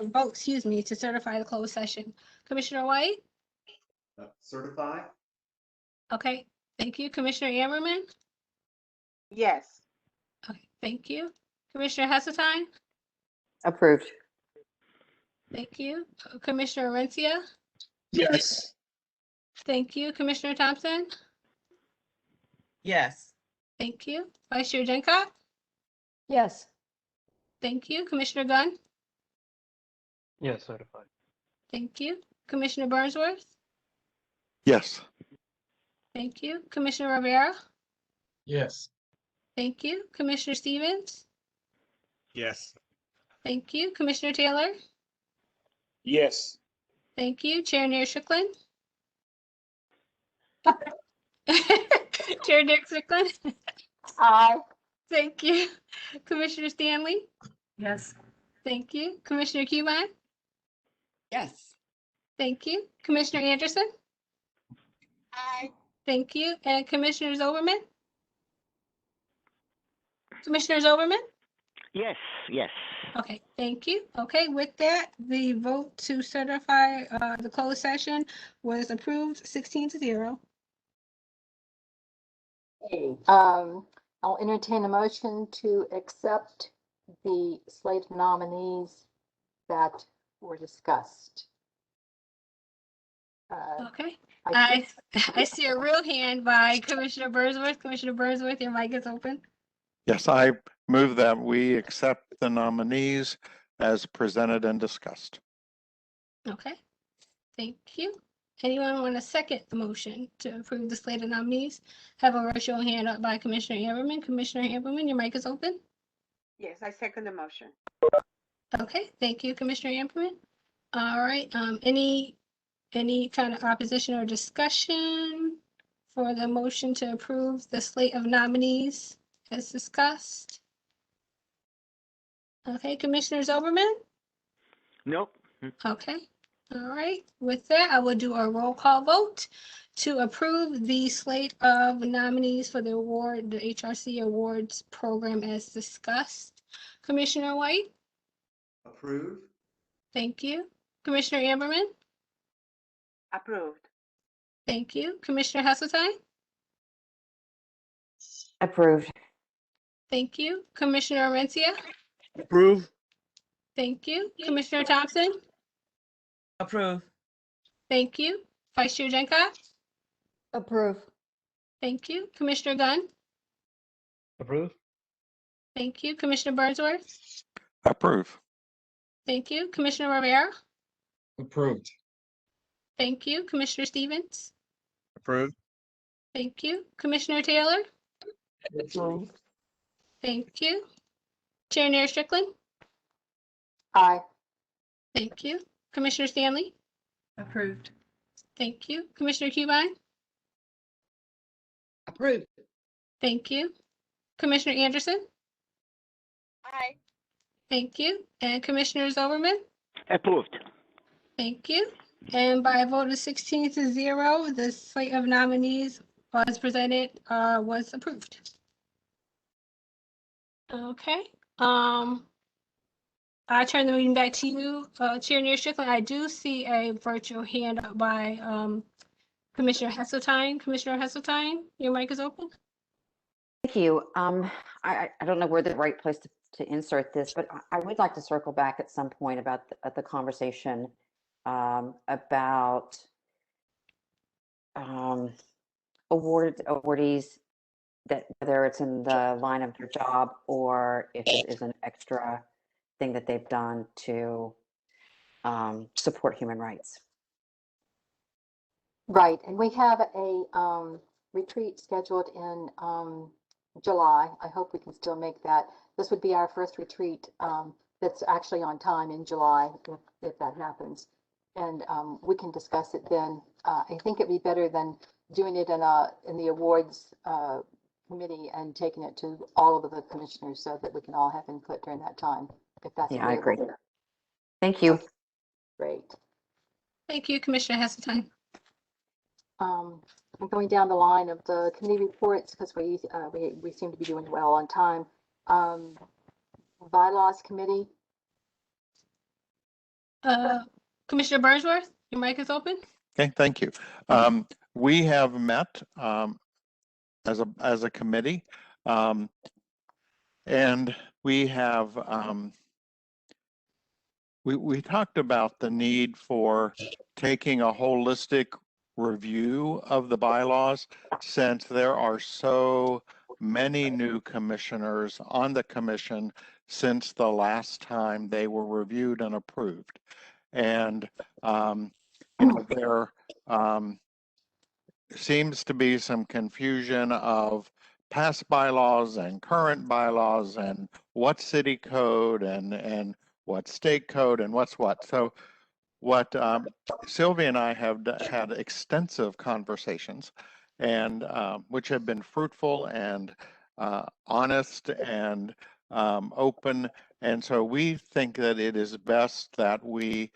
vote, excuse me, to certify the closed session. Commissioner White? Certify? Okay, thank you. Commissioner Ammerman? Yes. Okay, thank you. Commissioner Heseltine? Approved. Thank you. Commissioner Rencia? Yes. Thank you. Commissioner Thompson? Yes. Thank you. Vice Chair Jancott? Yes. Thank you. Commissioner Gunn? Yes, certified. Thank you. Commissioner Burnsworth? Yes. Thank you. Commissioner Rivera? Yes. Thank you. Commissioner Stevens? Yes. Thank you. Commissioner Taylor? Yes. Thank you. Chair Nair Strickland? Chair Nick Strickland? Aye. Thank you. Commissioner Stanley? Yes. Thank you. Commissioner Cubine? Yes. Thank you. Commissioner Anderson? Aye. Thank you. And Commissioner Overman? Commissioner Overman? Yes, yes. Okay, thank you. Okay, with that, the vote to certify the closed session was approved 16-0. I'll entertain a motion to accept the slate of nominees that were discussed. Okay, I I see a real hand by Commissioner Burnsworth. Commissioner Burnsworth, your mic is open. Yes, I move that we accept the nominees as presented and discussed. Okay, thank you. Anyone want to second the motion to approve the slate of nominees? Have a virtual hand up by Commissioner Amberman. Commissioner Amberman, your mic is open. Yes, I second the motion. Okay, thank you, Commissioner Amberman. All right, any kind of opposition or discussion for the motion to approve the slate of nominees as discussed? Okay, Commissioner Overman? Nope. Okay, all right. With that, I will do a roll call vote to approve the slate of nominees for the award, the HRC Awards program as discussed. Commissioner White? Approve? Thank you. Commissioner Amberman? Approved. Thank you. Commissioner Heseltine? Approved. Thank you. Commissioner Rencia? Approve. Thank you. Commissioner Thompson? Approve? Thank you. Vice Chair Jancott? Approve. Thank you. Commissioner Gunn? Approve? Thank you. Commissioner Burnsworth? Approve. Thank you. Commissioner Rivera? Approved. Thank you. Commissioner Stevens? Approve? Thank you. Commissioner Taylor? Approved. Thank you. Chair Nair Strickland? Aye. Thank you. Commissioner Stanley? Approved. Thank you. Commissioner Cubine? Approve? Thank you. Commissioner Anderson? Aye. Thank you. And Commissioner Overman? Approved. Thank you. And by a vote of 16-0, the slate of nominees as presented was approved. Okay. I turn the meeting back to you, Chair Nair Strickland. I do see a virtual hand up by Commissioner Heseltine. Commissioner Heseltine, your mic is open. Thank you. I don't know where the right place to insert this, but I would like to circle back at some point about the conversation about awardees, that whether it's in the line of their job or if it is an extra thing that they've done to support human rights. Right, and we have a retreat scheduled in July. I hope we can still make that. This would be our first retreat that's actually on time in July, if that happens. And we can discuss it then. I think it'd be better than doing it in the awards committee and taking it to all of the commissioners so that we can all have input during that time, if that's Yeah, I agree. agreeable. Thank you. Great. Thank you, Commissioner Heseltine. I'm going down the line of the committee reports because we seem to be doing well on time. Bylaws Committee. Commissioner Burnsworth, your mic is open. Okay, thank you. We have met as a committee, and we have we talked about the need for taking a holistic review of the bylaws, since there are so many new commissioners on the commission since the last time they were reviewed and approved. And there seems to be some confusion of past bylaws and current bylaws and what city code and what state code and what's what. So what Sylvia and I have had extensive conversations, and which have been fruitful and honest and open. And so we think that it is best that we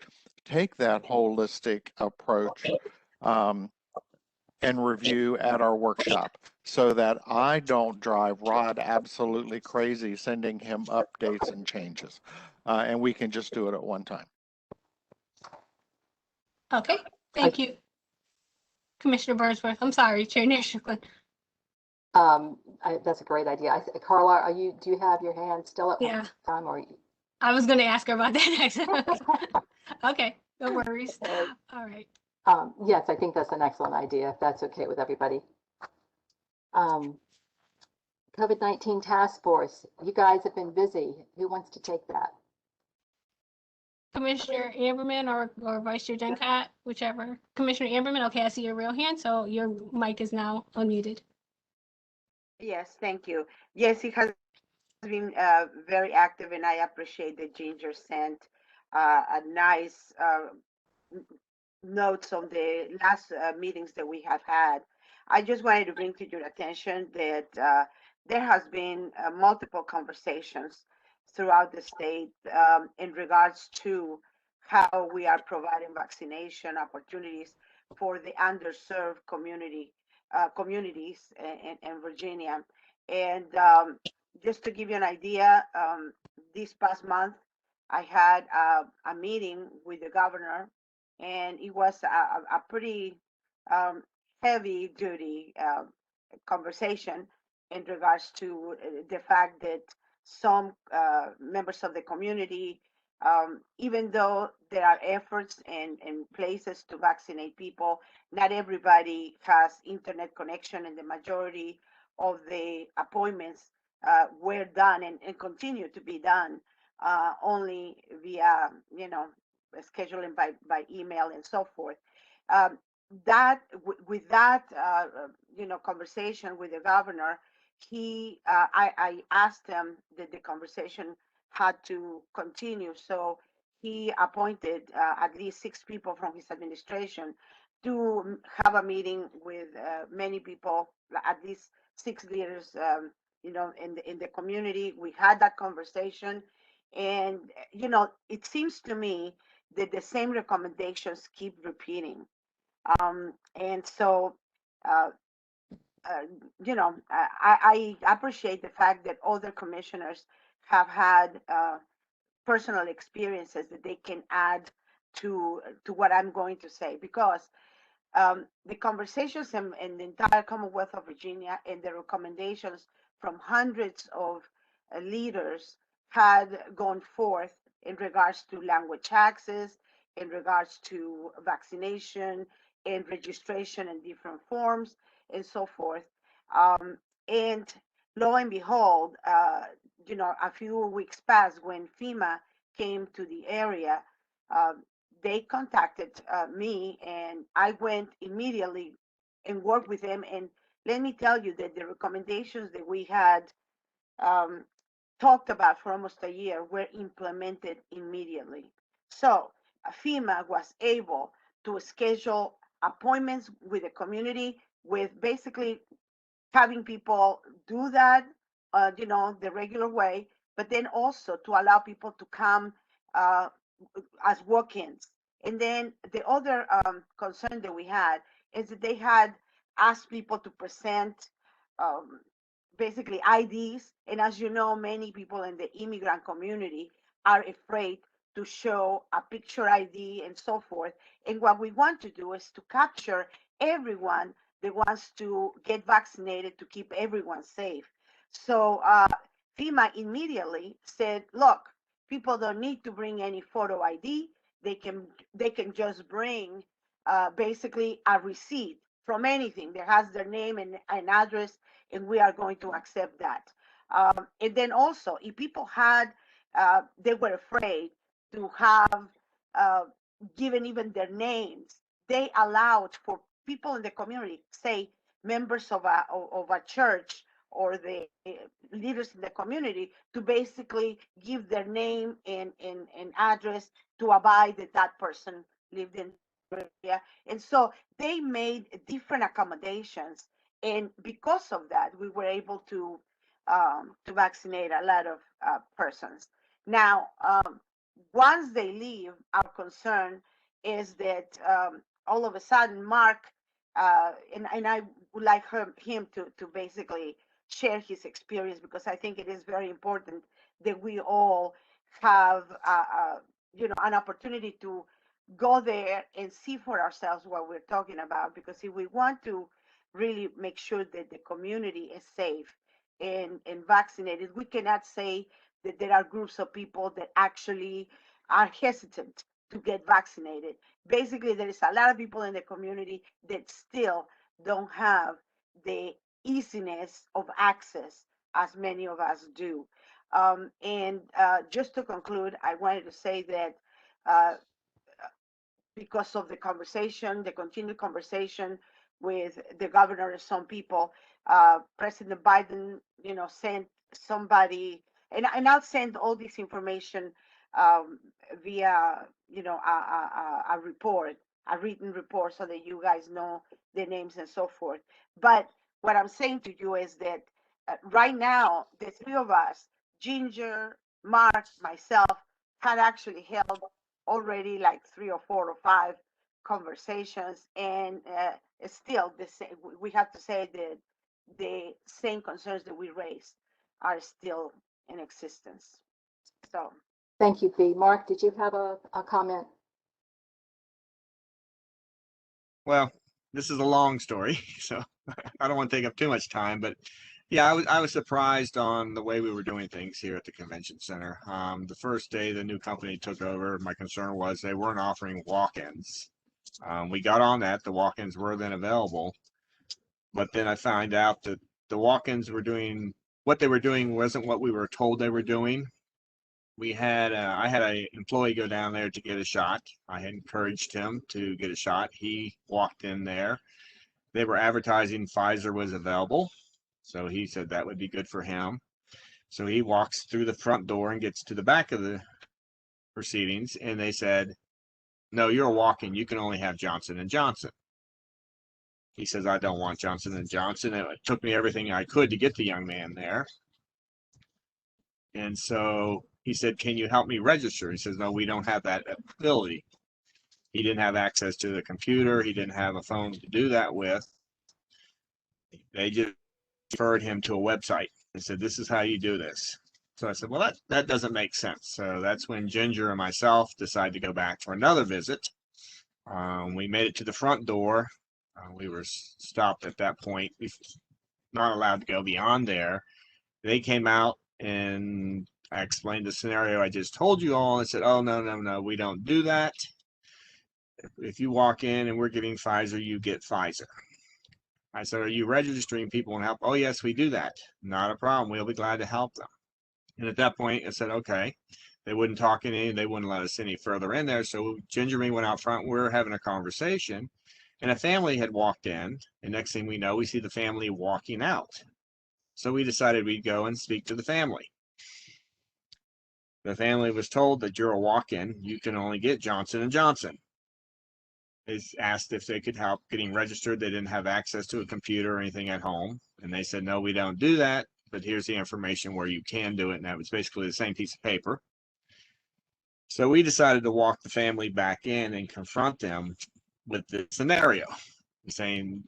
take that holistic approach and review at our workshop, so that I don't drive Rod absolutely crazy sending him updates and changes. And we can just do it at one time. Okay, thank you. Commissioner Burnsworth, I'm sorry, Chair Strickland. That's a great idea. Carla, do you have your hand still up? Yeah. Time or? I was going to ask her about that next. Okay, no worries. All right. Yes, I think that's an excellent idea, if that's okay with everybody. COVID-19 task force, you guys have been busy. Who wants to take that? Commissioner Amberman or Vice Chair Junkat, whichever. Commissioner Amberman, okay, I see your real hand, so your mic is now unmuted. Yes, thank you. Yes, he has been very active, and I appreciate that Ginger sent a nice notes on the last meetings that we have had. I just wanted to bring to your attention that there has been multiple conversations throughout the state in regards to how we are providing vaccination opportunities for the underserved communities in Virginia. And just to give you an idea, this past month, I had a meeting with the governor, and it was a pretty heavy duty conversation in regards to the fact that some members of the community, even though there are efforts and places to vaccinate people, not everybody has internet connection, and the majority of the appointments were done and continue to be done only via, scheduling by email and so forth. With that conversation with the governor, I asked him that the conversation had to continue, so he appointed at least 6 people from his administration to have a meeting with many people, at least 6 leaders, in the community. We had that conversation, and it seems to me that the same recommendations keep repeating. And so, I appreciate the fact that other commissioners have had personal experiences that they can add to what I'm going to say, because the conversations in the entire Commonwealth of Virginia and the recommendations from hundreds of leaders had gone forth in regards to language access, in regards to vaccination and registration in different forms, and so forth. And lo and behold, a few weeks past, when FEMA came to the area, they contacted me, and I went immediately and worked with them and let me tell you that the recommendations that we had um, talked about for almost a year were implemented immediately. So FEMA was able to schedule appointments with the community with basically having people do that, the regular way, but then also to allow people to come uh, as walk-ins. And then the other concern that we had is that they had asked people to present um, basically IDs. And as you know, many people in the immigrant community are afraid to show a picture ID and so forth. And what we want to do is to capture everyone that wants to get vaccinated to keep everyone safe. So FEMA immediately said, look, people don't need to bring any photo ID. They can just bring basically a receipt from anything that has their name and an address, and we are going to accept that. And then also, if people they were afraid to have given even their names, they allowed for people in the community, say members of a church or the leaders in the community, to basically give their name and address to abide that person lived in the area. And so they made different accommodations. And because of that, we were able to vaccinate a lot of persons. Now, once they leave, our concern is that all of a sudden, Mark, and I would like him to basically share his experience, because I think it is very important that we all have, an opportunity to go there and see for ourselves what we're talking about. Because if we want to really make sure that the community is safe and vaccinated, we cannot say that there are groups of people that actually are hesitant to get vaccinated. Basically, there is a lot of people in the community that still don't have the easiness of access as many of us do. And just to conclude, I wanted to say that because of the continued conversation with the governor and some people, President Biden, sent somebody, and I'll send all this information via, a report, a written report, so that you guys know the names and so forth. But what I'm saying to you is that right now, the three of us, Ginger, Mark, myself, had actually held already like 3 or 4 or 5 conversations, and still we have to say that the same concerns that we raised are still in existence. So Thank you, B. Mark, did you have a comment? Well, this is a long story, so I don't want to take up too much time, but yeah, I was surprised on the way we were doing things here at the convention center. The first day the new company took over, my concern was they weren't offering walk-ins. We got on that, the walk-ins were then available, but then I found out that the walk-ins were doing, what they were doing wasn't what we were told they were doing. I had an employee go down there to get a shot. I had encouraged him to get a shot. He walked in there. They were advertising Pfizer was available, so he said that would be good for him. So he walks through the front door and gets to the back of the proceedings, and they said, "No, you're a walk-in. You can only have Johnson & Johnson." He says, "I don't want Johnson & Johnson." It took me everything I could to get the young man there. And so he said, "Can you help me register?" He says, "No, we don't have that ability." He didn't have access to the computer. He didn't have a phone to do that with. They just referred him to a website and said, "This is how you do this." So I said, "Well, that doesn't make sense." So that's when Ginger and myself decided to go back for another visit. We made it to the front door. We were stopped at that point. We're not allowed to go beyond there. They came out and I explained the scenario I just told you all and said, "Oh, no, we don't do that. If you walk in and we're giving Pfizer, you get Pfizer." I said, "Are you registering people and help?" "Oh, yes, we do that." "Not a problem. We'll be glad to help them." And at that point, I said, okay. They wouldn't talk they wouldn't let us any further in there. So Ginger and me went out front. We're having a conversation. And a family had walked in, and next thing we know, we see the family walking out. So we decided we'd go and speak to the family. The family was told that you're a walk-in, you can only get Johnson & Johnson. They asked if they could help getting registered. They didn't have access to a computer or anything at home. And they said, no, we don't do that, but here's the information where you can do it. And that was basically the same piece of paper. So we decided to walk the family back in and confront them with this scenario, saying,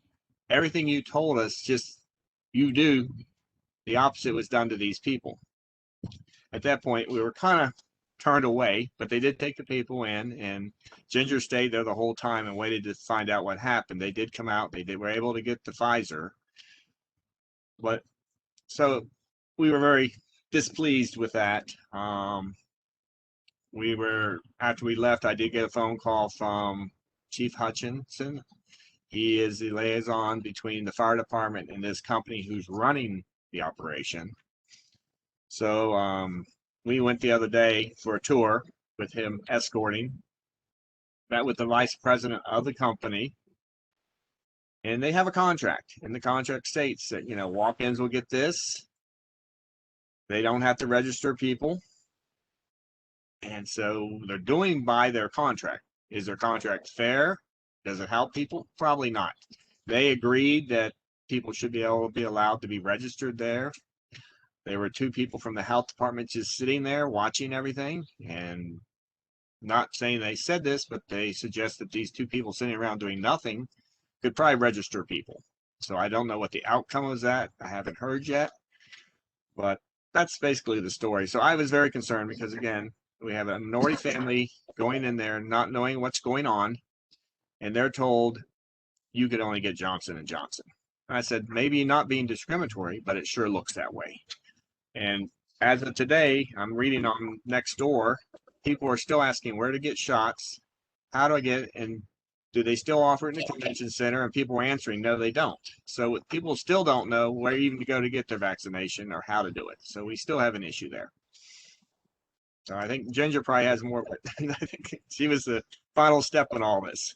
everything you told us, just you do, the opposite was done to these people. At that point, we were kind of turned away, but they did take the people in, and Ginger stayed there the whole time and waited to find out what happened. They did come out. They were able to get the Pfizer. But so we were very displeased with that. After we left, I did get a phone call from Chief Hutchinson. He is the liaison between the fire department and this company who's running the operation. So we went the other day for a tour with him escorting. Met with the vice president of the company. And they have a contract. And the contract states that, walk-ins will get this. They don't have to register people. And so they're doing by their contract. Is their contract fair? Does it help people? Probably not. They agreed that people should be able to be allowed to be registered there. There were 2 people from the health department just sitting there watching everything, and not saying they said this, but they suggest that these 2 people sitting around doing nothing could probably register people. So I don't know what the outcome was that. I haven't heard yet, but that's basically the story. So I was very concerned because, again, we have a minority family going in there not knowing what's going on, and they're told you could only get Johnson & Johnson. And I said, maybe not being discriminatory, but it sure looks that way. And as of today, I'm reading on Nextdoor, people are still asking where to get shots, how do I get it, and do they still offer it in the convention center? And people are answering, no, they don't. So people still don't know where even to go to get their vaccination or how to do it. So we still have an issue there. So I think Ginger probably has more, but I think she was the final step in all this.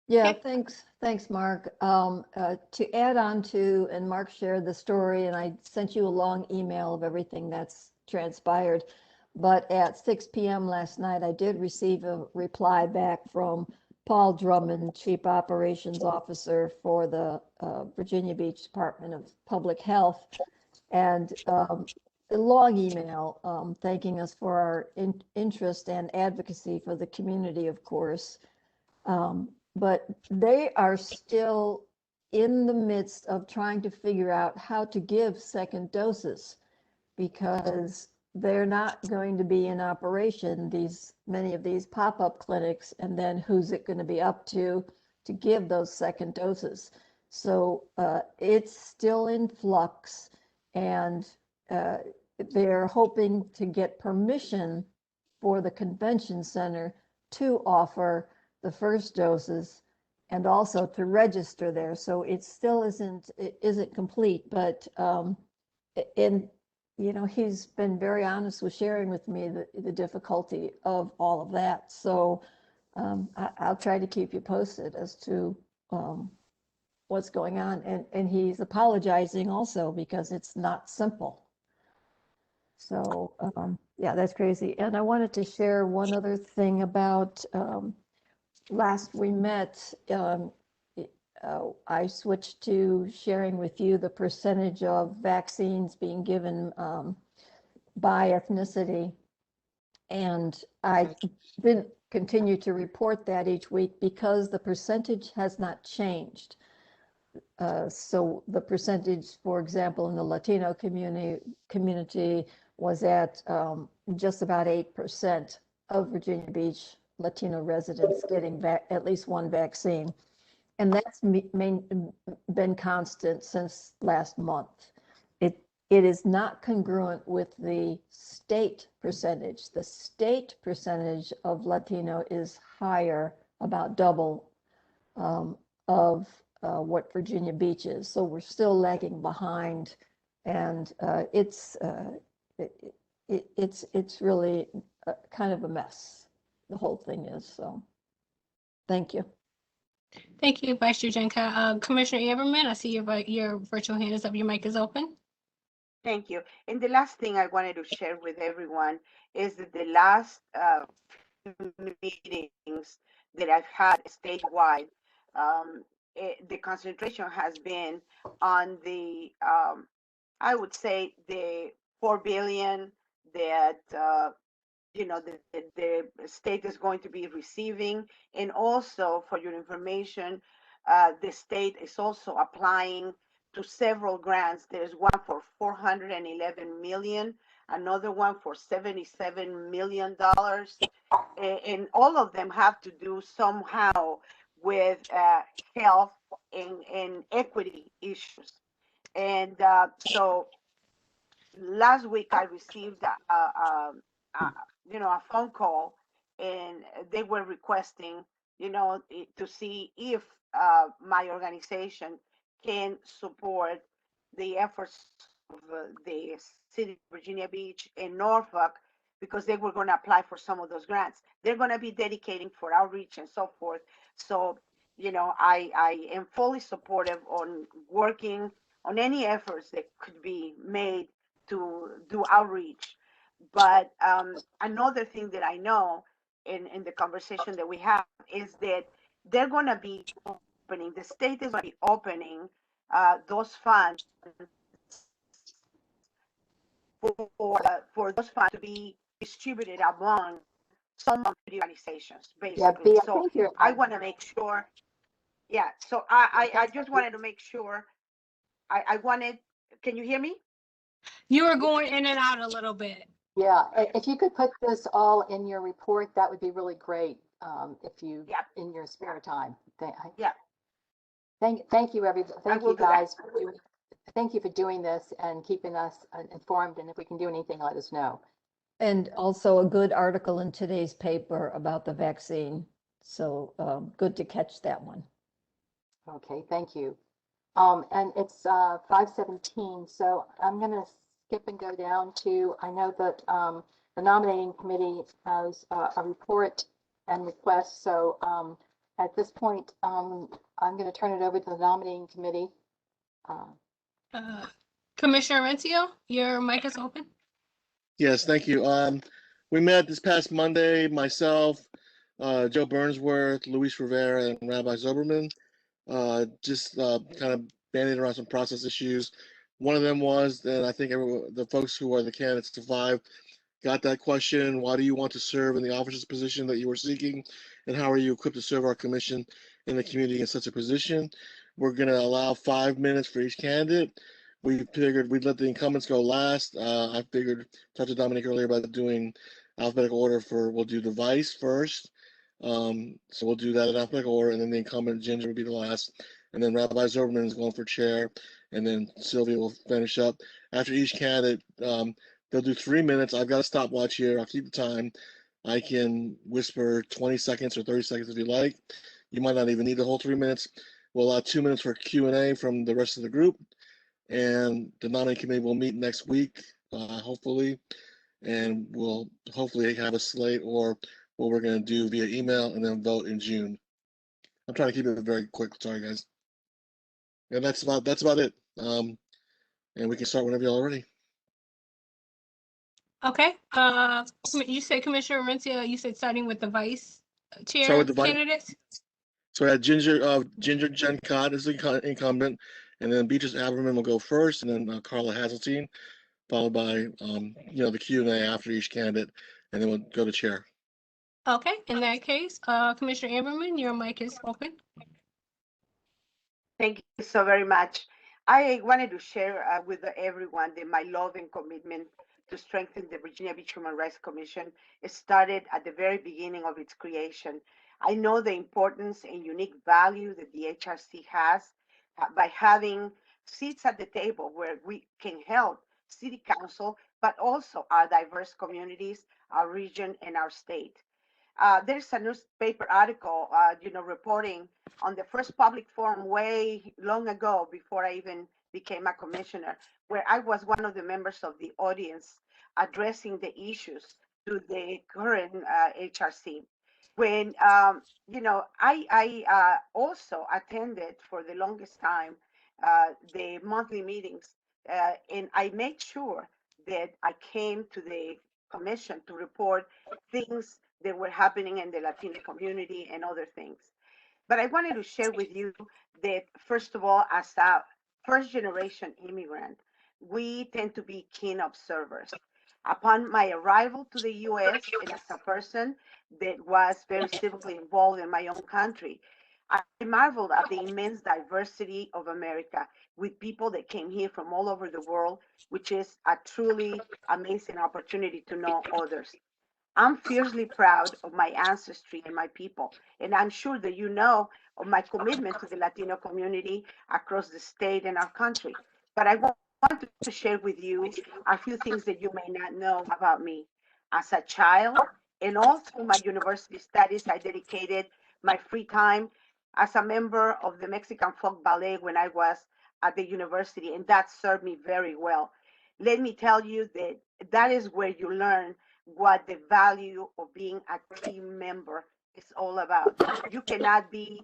Yeah, thanks, Mark. To add on to, and Mark shared the story, and I sent you a long email of everything that's transpired. But at 6 p.m. last night, I did receive a reply back from Paul Drummond, Chief Operations Officer for the Virginia Beach Department of Public Health, and a long email thanking us for our interest and advocacy for the community, of course. But they are still in the midst of trying to figure out how to give second doses, because they're not going to be in operation, many of these pop-up clinics, and then who's it going to be up to give those second doses. So it's still in flux, and they're hoping to get permission for the convention center to offer the first doses and also to register there. So it still isn't complete, but he's been very honest with sharing with me the difficulty of all of that. So I'll try to keep you posted as to what's going on. And he's apologizing also because it's not simple. So yeah, that's crazy. And I wanted to share one other thing about last we met, I switched to sharing with you the percentage of vaccines being given by ethnicity. And I didn't continue to report that each week because the percentage has not changed. So the percentage, for example, in the Latino community was at just about 8% of Virginia Beach Latino residents getting at least one vaccine. And that's been constant since last month. It is not congruent with the state percentage. The state percentage of Latino is higher, about double of what Virginia Beach is. So we're still lagging behind, and it's really kind of a mess. The whole thing is. So thank you. Thank you, Vice Chair Genka. Commissioner Amberman, I see your virtual hand is up. Your mic is open. Thank you. And the last thing I wanted to share with everyone is that the last meetings that I've had statewide, the concentration has been on the, I would say, the 4 billion that the state is going to be receiving. And also, for your information, the state is also applying to several grants. There's one for 411 million, another one for $77 million. And all of them have to do somehow with health and equity issues. And so last week I received a phone call, and they were requesting, to see if my organization can support the efforts of the city of Virginia Beach and Norfolk, because they were going to apply for some of those grants. They're going to be dedicating for outreach and so forth. So, I am fully supportive on working on any efforts that could be made to do outreach. But another thing that I know in the conversation that we have is that they're going to be opening, the state is going to be opening those funds for those funds to be distributed among some organizations, basically. Yeah, So I want to make sure. Yeah, so I just wanted to make sure. I wanted, can you hear me? You were going in and out a little bit. Yeah, if you could put this all in your report, that would be really great. If you, in your spare time. Yeah. Thank you, everybody. Thank you guys for doing. Thank you for doing this and keeping us informed. And if we can do anything, let us know. And also a good article in today's paper about the vaccine. So good to catch that one. Okay, thank you. And it's 5:17, so I'm going to skip and go down to, I know that the nominating committee has a report and request. So at this point, I'm going to turn it over to the nominating committee. Commissioner Rencio, your mic is open. Yes, thank you. We met this past Monday, myself, Joe Burnsworth, Luis Rivera, and Rabbi Zoberman, just kind of banding around some process issues. One of them was that I think the folks who are the candidates to 5 got that question: why do you want to serve in the officer's position that you were seeking, and how are you equipped to serve our commission in the community in such a position? We're going to allow 5 minutes for each candidate. We figured we'd let the incumbents go last. I figured, talked to Dominic earlier about doing alphabetical order we'll do the vice first. So we'll do that in alphabetical order, and then the incumbent Ginger will be the last. And then Rabbi Zoberman is going for chair, and then Sylvia will finish up. After each candidate, they'll do 3 minutes. I've got a stopwatch here. I'll keep the time. I can whisper 20 seconds or 30 seconds if you like. You might not even need the whole 3 minutes. We'll allow 2 minutes for Q&A from the rest of the group. And the nominating committee will meet next week, hopefully. And we'll hopefully have a slate or what we're going to do via email and then vote in June. I'm trying to keep it very quick. Sorry, guys. And that's about it. And we can start whenever y'all are ready. Okay. You said Commissioner Rencio, you said starting with the vice chair candidates? So I had Ginger Jen Cott is the incumbent, and then Beatrice Aberman will go first, and then Carla Hazeltine, followed by the Q&A after each candidate, and then we'll go to chair. Okay, in that case, Commissioner Amberman, your mic is open. Thank you so very much. I wanted to share with everyone that my love and commitment to strengthen the Virginia Beach Human Rights Commission started at the very beginning of its creation. I know the importance and unique value that the HRC has by having seats at the table where we can help City Council, but also our diverse communities, our region, and our state. There's a newspaper article, reporting on the first public forum way long ago, before I even became a commissioner, where I was one of the members of the audience addressing the issues to the current HRC. when I also attended for the longest time the monthly meetings, and I made sure that I came to the commission to report things that were happening in the Latino community and other things. But I wanted to share with you that, first of all, as a first generation immigrant, we tend to be keen observers. Upon my arrival to the US, and as a person that was very civically involved in my own country, I marveled at the immense diversity of America with people that came here from all over the world, which is a truly amazing opportunity to know others. I'm fiercely proud of my ancestry and my people, and I'm sure that you know of my commitment to the Latino community across the state and our country. But I want to share with you a few things that you may not know about me. As a child, and all through my university studies, I dedicated my free time as a member of the Mexican Folk Ballet when I was at the university, and that served me very well. Let me tell you that that is where you learn what the value of being a team member is all about. You cannot be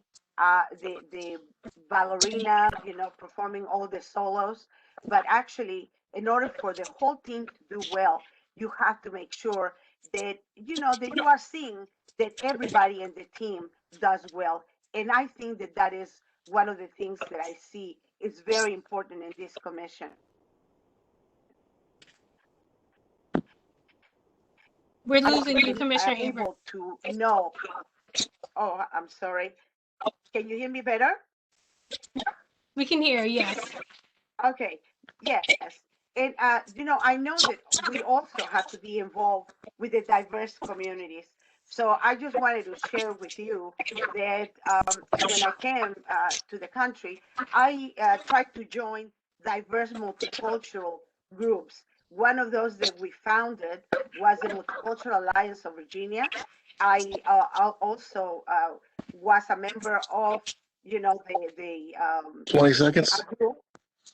the ballerina, performing all the solos, but actually, in order for the whole team to do well, you have to make sure that that you are seeing that everybody in the team does well. And I think that that is one of the things that I see is very important in this commission. We're losing you, Commissioner Avery. Able to know. Oh, I'm sorry. Can you hear me better? We can hear, yes. Okay, yes. And, I know that we also have to be involved with the diverse communities. So I just wanted to share with you that when I came to the country, I tried to join diverse multicultural groups. One of those that we founded was the Multicultural Alliance of Virginia. I also was a member of, the 20 seconds. group,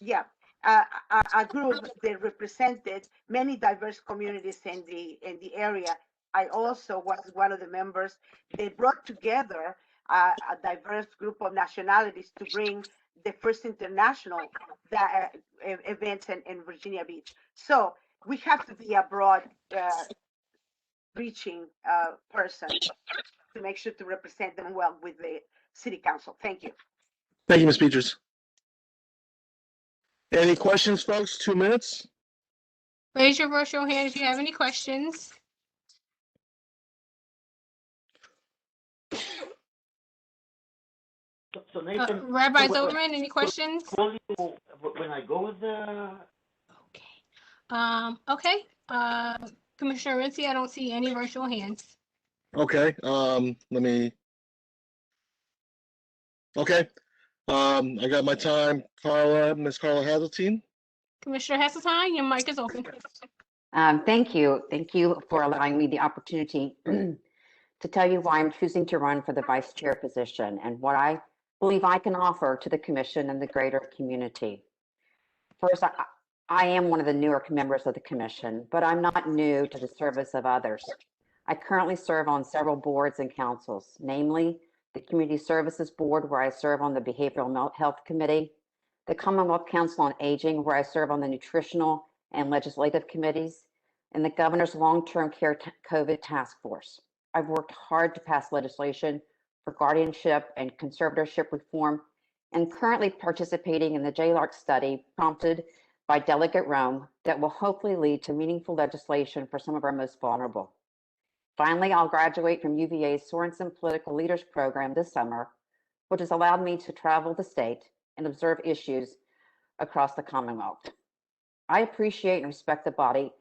yeah, a group that represented many diverse communities in the area. I also was one of the members. They brought together a diverse group of nationalities to bring the first international events in Virginia Beach. So we have to be a broad reaching person to make sure to represent them well with the city council. Thank you. Thank you, Ms. Peters. Any questions, folks? 2 minutes. Raise your virtual hand if you have any questions. So Nathan, Rabbi Zolberman, any questions? Call you when I go with the. Okay. Commissioner Rincy, I don't see any virtual hands. Okay. Let me. Okay. I got my time. Miss Carla Hazeltine. Commissioner Hasseltine, your mic is open. Thank you. Thank you for allowing me the opportunity to tell you why I'm choosing to run for the vice chair position and what I believe I can offer to the commission and the greater community. First, I am one of the newer members of the commission, but I'm not new to the service of others. I currently serve on several boards and councils, namely the Community Services Board, where I serve on the Behavioral Health Committee, the Commonwealth Council on Aging, where I serve on the Nutritional and Legislative Committees, and the Governor's Long-Term Care COVID Task Force. I've worked hard to pass legislation for guardianship and conservatorship reform, and currently participating in the JLARC study prompted by Delegate Rome that will hopefully lead to meaningful legislation for some of our most vulnerable. Finally, I'll graduate from UVA's Sorensen Political Leaders Program this summer, which has allowed me to travel the state and observe issues across the Commonwealth. I appreciate and respect the body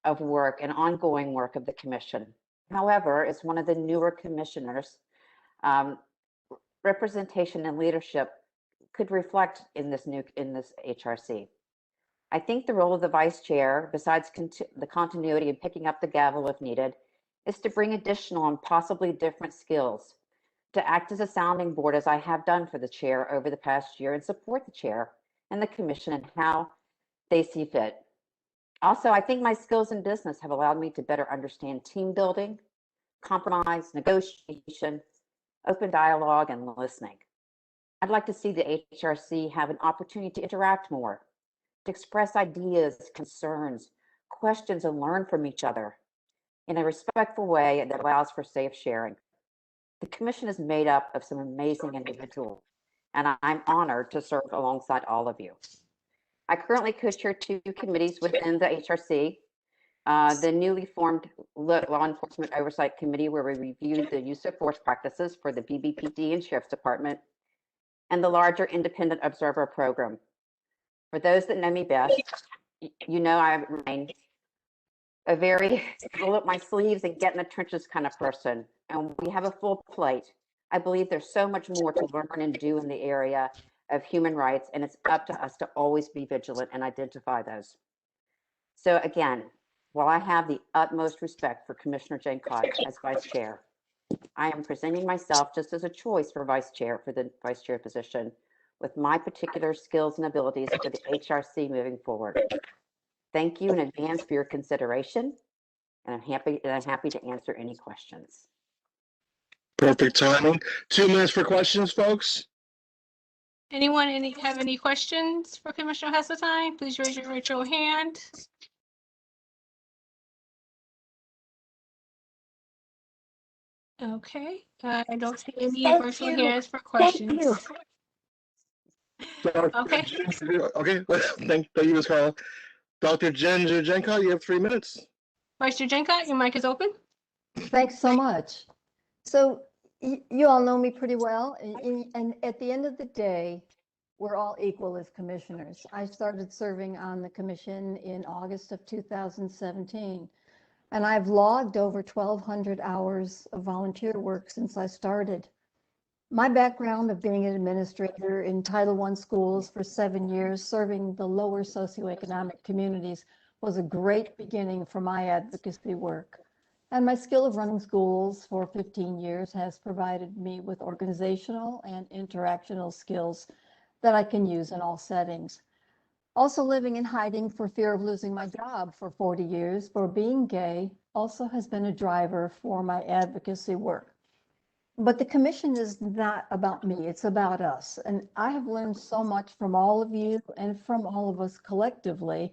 of work and ongoing work of the Commission. However, as one of the newer commissioners, representation and leadership could reflect in this HRC. I think the role of the vice chair, besides the continuity and picking up the gavel if needed, is to bring additional and possibly different skills, to act as a sounding board as I have done for the chair over the past year and support the chair and the commission and how they see fit. Also, I think my skills in business have allowed me to better understand team building, compromise, negotiation, open dialogue, and listening. I'd like to see the HRC have an opportunity to interact more, to express ideas, concerns, questions, and learn from each other in a respectful way that allows for safe sharing. The commission is made up of some amazing individuals, and I'm honored to serve alongside all of you. I currently co-chair 2 committees within the HRC. The newly formed Law Enforcement Oversight Committee, where we reviewed the use of force practices for the BBPD and Sheriff's Department, and the larger Independent Observer Program. For those that know me best, you know I remain a very roll up my sleeves and get in the trenches kind of person, and we have a full plate. I believe there's so much more to learn and do in the area of human rights, and it's up to us to always be vigilant and identify those. So again, while I have the utmost respect for Commissioner Jane Cox as Vice Chair, I am presenting myself just as a choice for Vice Chair for the Vice Chair position with my particular skills and abilities for the HRC moving forward. Thank you in advance for your consideration, and I'm happy to answer any questions. Perfect timing. 2 minutes for questions, folks. Anyone have any questions for Commissioner Heseltine? Please raise your virtual hand. Okay, I don't see any virtual hands for questions. Okay. Okay. Thank you, Ms. Carla. Dr. Ginger Jenka, you have 3 minutes. Vice Chair Jenka, your mic is open. Thanks so much. So you all know me pretty well, and at the end of the day, we're all equal as commissioners. I started serving on the commission in August of 2017, and I've logged over 1,200 hours of volunteer work since I started. My background of being an administrator in Title I schools for 7 years, serving the lower socioeconomic communities, was a great beginning for my advocacy work. And my skill of running schools for 15 years has provided me with organizational and interactional skills that I can use in all settings. Also, living in hiding for fear of losing my job for 40 years for being gay also has been a driver for my advocacy work. But the commission is not about me, it's about us. And I have learned so much from all of you and from all of us collectively.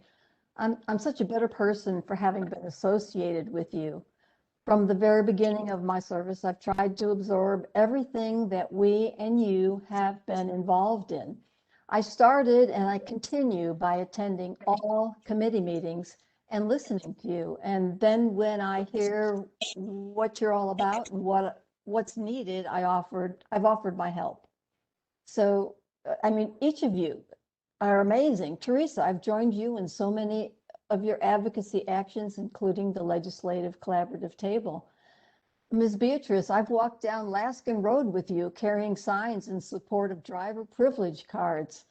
I'm such a better person for having been associated with you. From the very beginning of my service, I've tried to absorb everything that we and you have been involved in. I started and I continue by attending all committee meetings and listening to you. And then when I hear what you're all about and what's needed, I've offered my help. So, I mean, each of you are amazing. Teresa, I've joined you in so many of your advocacy actions, including the legislative collaborative table. Ms. Beatrice, I've walked down Laskin Road with you carrying signs in support of driver privilege cards.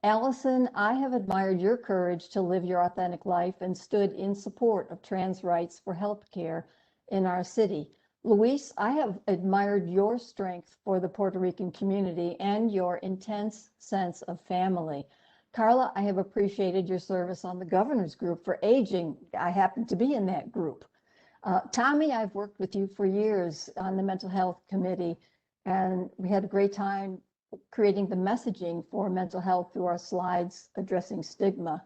Allison, I have admired your courage to live your authentic life and stood in support of trans rights for healthcare in our city. Luis, I have admired your strength for the Puerto Rican community and your intense sense of family. Carla, I have appreciated your service on the governor's group for aging. I happen to be in that group. Tommy, I've worked with you for years on the mental health committee, and we had a great time creating the messaging for mental health through our slides addressing stigma.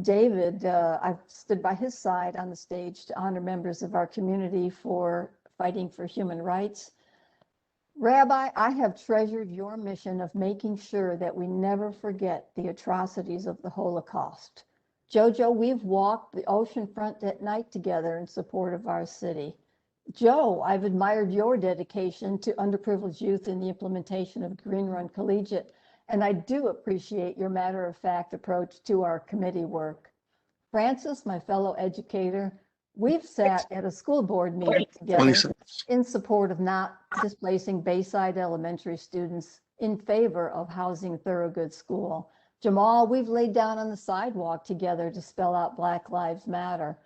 David, I've stood by his side on the stage to honor members of our community for fighting for human rights. Rabbi, I have treasured your mission of making sure that we never forget the atrocities of the Holocaust. Jojo, we've walked the ocean front at night together in support of our city. Joe, I've admired your dedication to underprivileged youth in the implementation of Green Run Collegiate, and I do appreciate your matter-of-fact approach to our committee work. Francis, my fellow educator, we've sat at a school board meeting together in support of not displacing Bayside Elementary students in favor of housing Thorogood School. Jamal, we've laid down on the sidewalk together to spell out Black Lives Matter.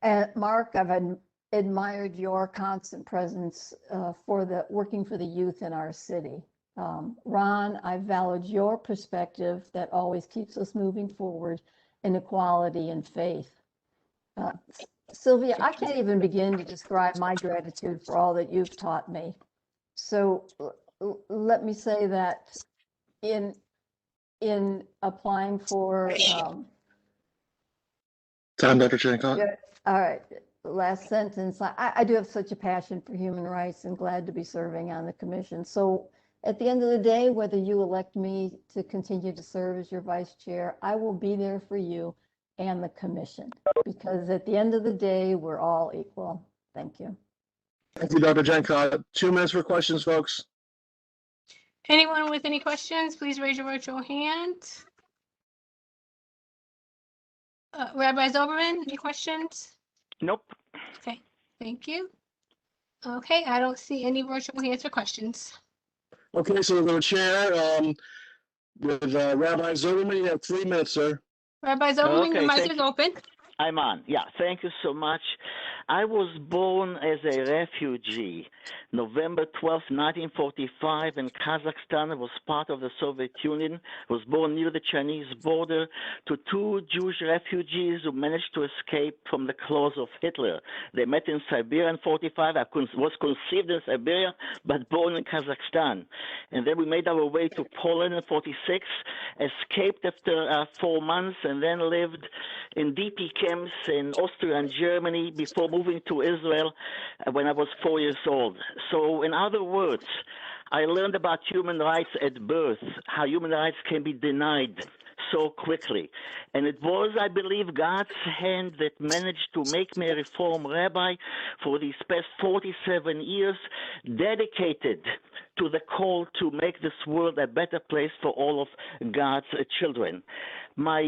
And Mark, I've admired your constant presence for working for the youth in our city. Ron, I've valued your perspective that always keeps us moving forward in equality and faith. Sylvia, I can't even begin to describe my gratitude for all that you've taught me. So let me say that in applying for Time, Dr. Jankot. yeah, all right, last sentence. I do have such a passion for human rights and glad to be serving on the commission. So at the end of the day, whether you elect me to continue to serve as your vice chair, I will be there for you and the commission, because at the end of the day, we're all equal. Thank you. Thank you, Dr. Jankot. 2 minutes for questions, folks. Anyone with any questions, please raise your virtual hand. Rabbi Zoberman, any questions? Nope. Okay, thank you. Okay, I don't see any virtual hands for questions. Okay, so we're going to chair with Rabbi Zoberman. You have 3 minutes, sir. Rabbi Zoberman, your mic thank is you. open. I'm on. Yeah, thank you so much. I was born as a refugee, November 12, 1945, in Kazakhstan. I was part of the Soviet Union. I was born near the Chinese border to 2 Jewish refugees who managed to escape from the claws of Hitler. They met in Siberia in 45. I was conceived in Siberia, but born in Kazakhstan. And then we made our way to Poland in 46, escaped after 4 months, and then lived in DP camps in Austria and Germany before moving to Israel when I was 4 years old. So in other words, I learned about human rights at birth, how human rights can be denied so quickly. And it was, I believe, God's hand that managed to make me a Reform rabbi for these past 47 years, dedicated to the call to make this world a better place for all of God's children. My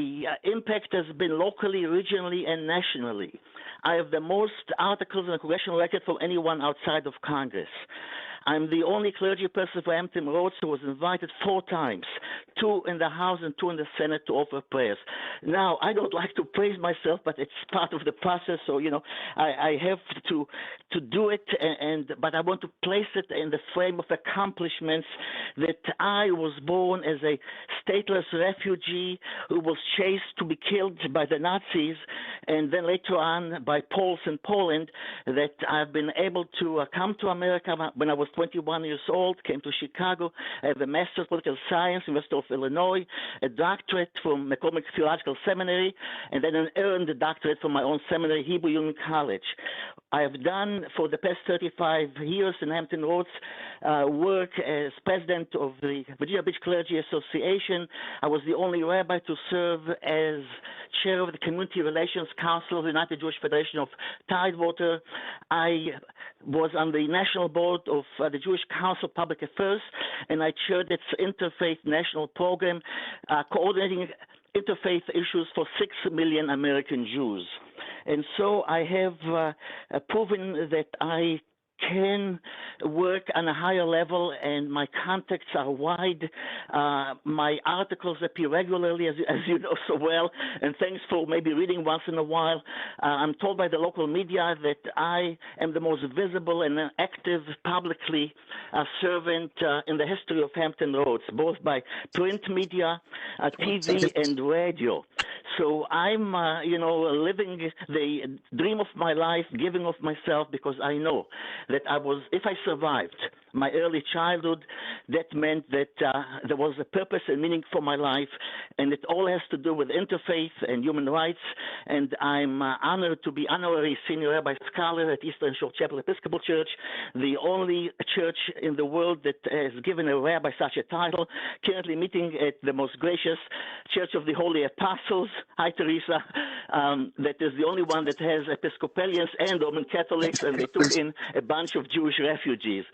impact has been locally, regionally, and nationally. I have the most articles in the congressional record from anyone outside of Congress. I'm the only clergy person for Hampton Roads who was invited 4 times, 2 in the House and 2 in the Senate, to offer prayers. Now, I don't like to praise myself, but it's part of the process. So, you know, I have to do it, but I want to place it in the frame of accomplishments that I was born as a stateless refugee who was chased to be killed by the Nazis, and then later on by Poles in Poland, that I've been able to come to America when I was 21 years old, came to Chicago. I have a Master's of Political Science, University of Illinois, a doctorate from McCormick Theological Seminary, and then an earned doctorate from my own seminary, Hebrew Union College. I have done for the past 35 years in Hampton Roads work as president of the Virginia Beach Clergy Association. I was the only rabbi to serve as chair of the Community Relations Council of the United Jewish Federation of Tidewater. I was on the national board of the Jewish Council of Public Affairs, and I chaired its Interfaith National Program, coordinating interfaith issues for 6 million American Jews. And so I have proven that I can work on a higher level, and my contacts are wide. My articles appear regularly, as you know so well, and thanks for maybe reading once in a while. I'm told by the local media that I am the most visible and active publicly servant in the history of Hampton Roads, both by print media, TV, and radio. So I'm, living the dream of my life, giving of myself, because I know that if I survived my early childhood, that meant that there was a purpose and meaning for my life, and it all has to do with interfaith and human rights. And I'm honored to be honorary senior rabbi scholar at Eastern Shore Chapel Episcopal Church, the only church in the world that has given a rabbi such a title, currently meeting at the most gracious Church of the Holy Apostles. Hi, Teresa. That is the only one that has Episcopalians and Roman Catholics, and they took in a bunch of Jewish refugees.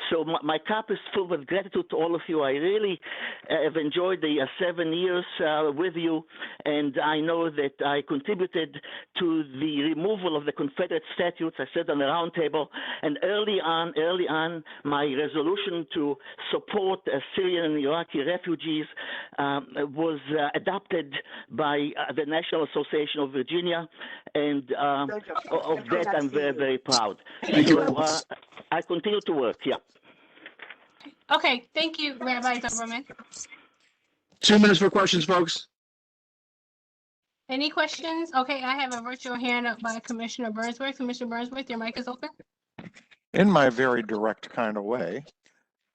So my cup is full with gratitude to all of you. I really have enjoyed the 7 years with you, and I know that I contributed to the removal of the Confederate statutes. I sat on the round table, and early on, my resolution to support Syrian and Iraqi refugees was adopted by the National Association of Virginia, and of that I'm very, very proud. So I continue to work, yeah. Okay, thank you, Rabbi Zoberman. 2 minutes for questions, folks. Any questions? Okay, I have a virtual hand up by Commissioner Burnsworth. Commissioner Burnsworth, your mic is open. In my very direct kind of way,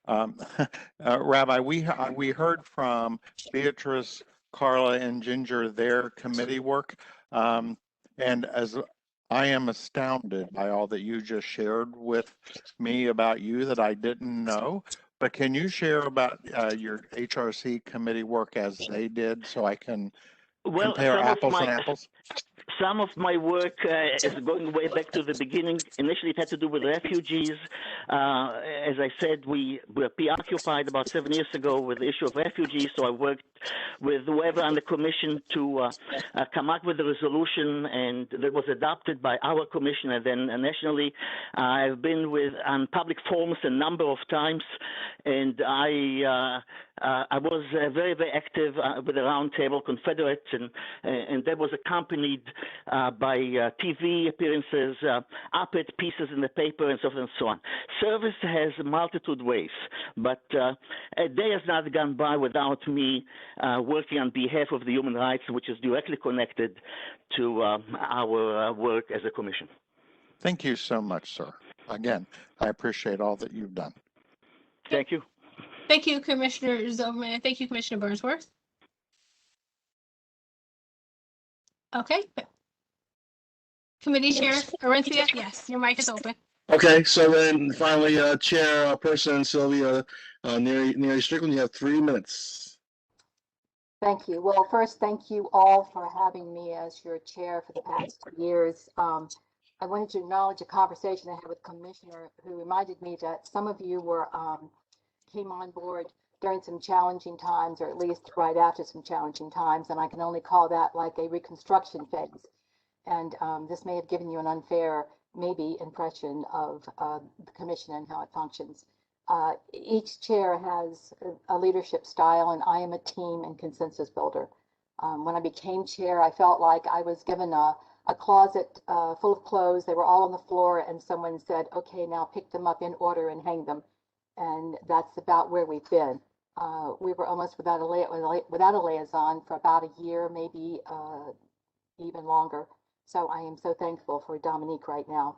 Rabbi, we heard from Beatrice, Carla, and Ginger their committee work, and as I am astounded by all that you just shared with me about you that I didn't know. But can you share about your HRC committee work as they did, so I can compare apples and apples? Some of my work is going way back to the beginning. Initially, it had to do with refugees. As I said, we were preoccupied about 7 years ago with the issue of refugees, so I worked with whoever on the commission to come up with a resolution, and that was adopted by our commission and then nationally. I've been on public forums a number of times, and I was very, very active with the Roundtable Confederates, and that was accompanied by TV appearances, op-ed pieces in the paper, and so forth and so on. Service has a multitude of ways, but a day has not gone by without me working on behalf of the human rights, which is directly connected to our work as a commission. Thank you so much, sir. Again, I appreciate all that you've done. Thank you. Thank you, Commissioner Zilberman. Thank you, Commissioner Burnsworth. Okay. Committee Chair Arincia, yes, your mic is open. Okay, so then finally, Chairperson Sylvia Neary Strickland, you have 3 minutes. Thank you. Well, first, thank you all for having me as your chair for the past 2 years. I wanted to acknowledge a conversation I had with Commissioner who reminded me that some of you were came on board during some challenging times, or at least right after some challenging times, and I can only call that like a reconstruction phase. And this may have given you an unfair, maybe, impression of the commission and how it functions. Each chair has a leadership style, and I am a team and consensus builder. When I became chair, I felt like I was given a closet full of clothes. They were all on the floor, and someone said, okay, now pick them up in order and hang them. And that's about where we've been. We were almost without a liaison for about a year, maybe even longer. So I am so thankful for Dominique right now.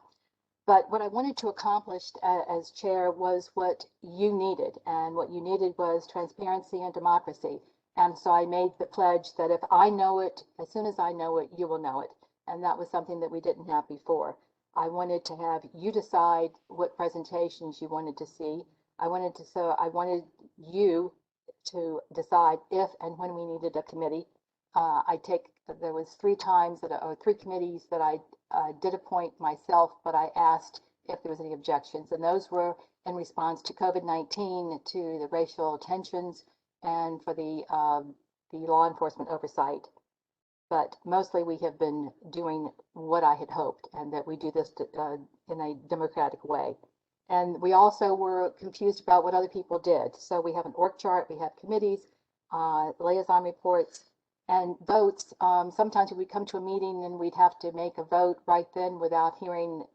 But what I wanted to accomplish as chair was what you needed. And what you needed was transparency and democracy. And so I made the pledge that if I know it, as soon as I know it, you will know it. And that was something that we didn't have before. I wanted to have you decide what presentations you wanted to see. I wanted you to decide if and when we needed a committee. There was 3 times or 3 committees that I did appoint myself, but I asked if there was any objections, and those were in response to COVID-19, to the racial tensions, and for the law enforcement oversight. But mostly we have been doing what I had hoped, and that we do this in a democratic way. And we also were confused about what other people did. So we have an org chart, we have committees, liaison reports, and votes. Sometimes we come to a meeting and we'd have to make a vote right then without hearing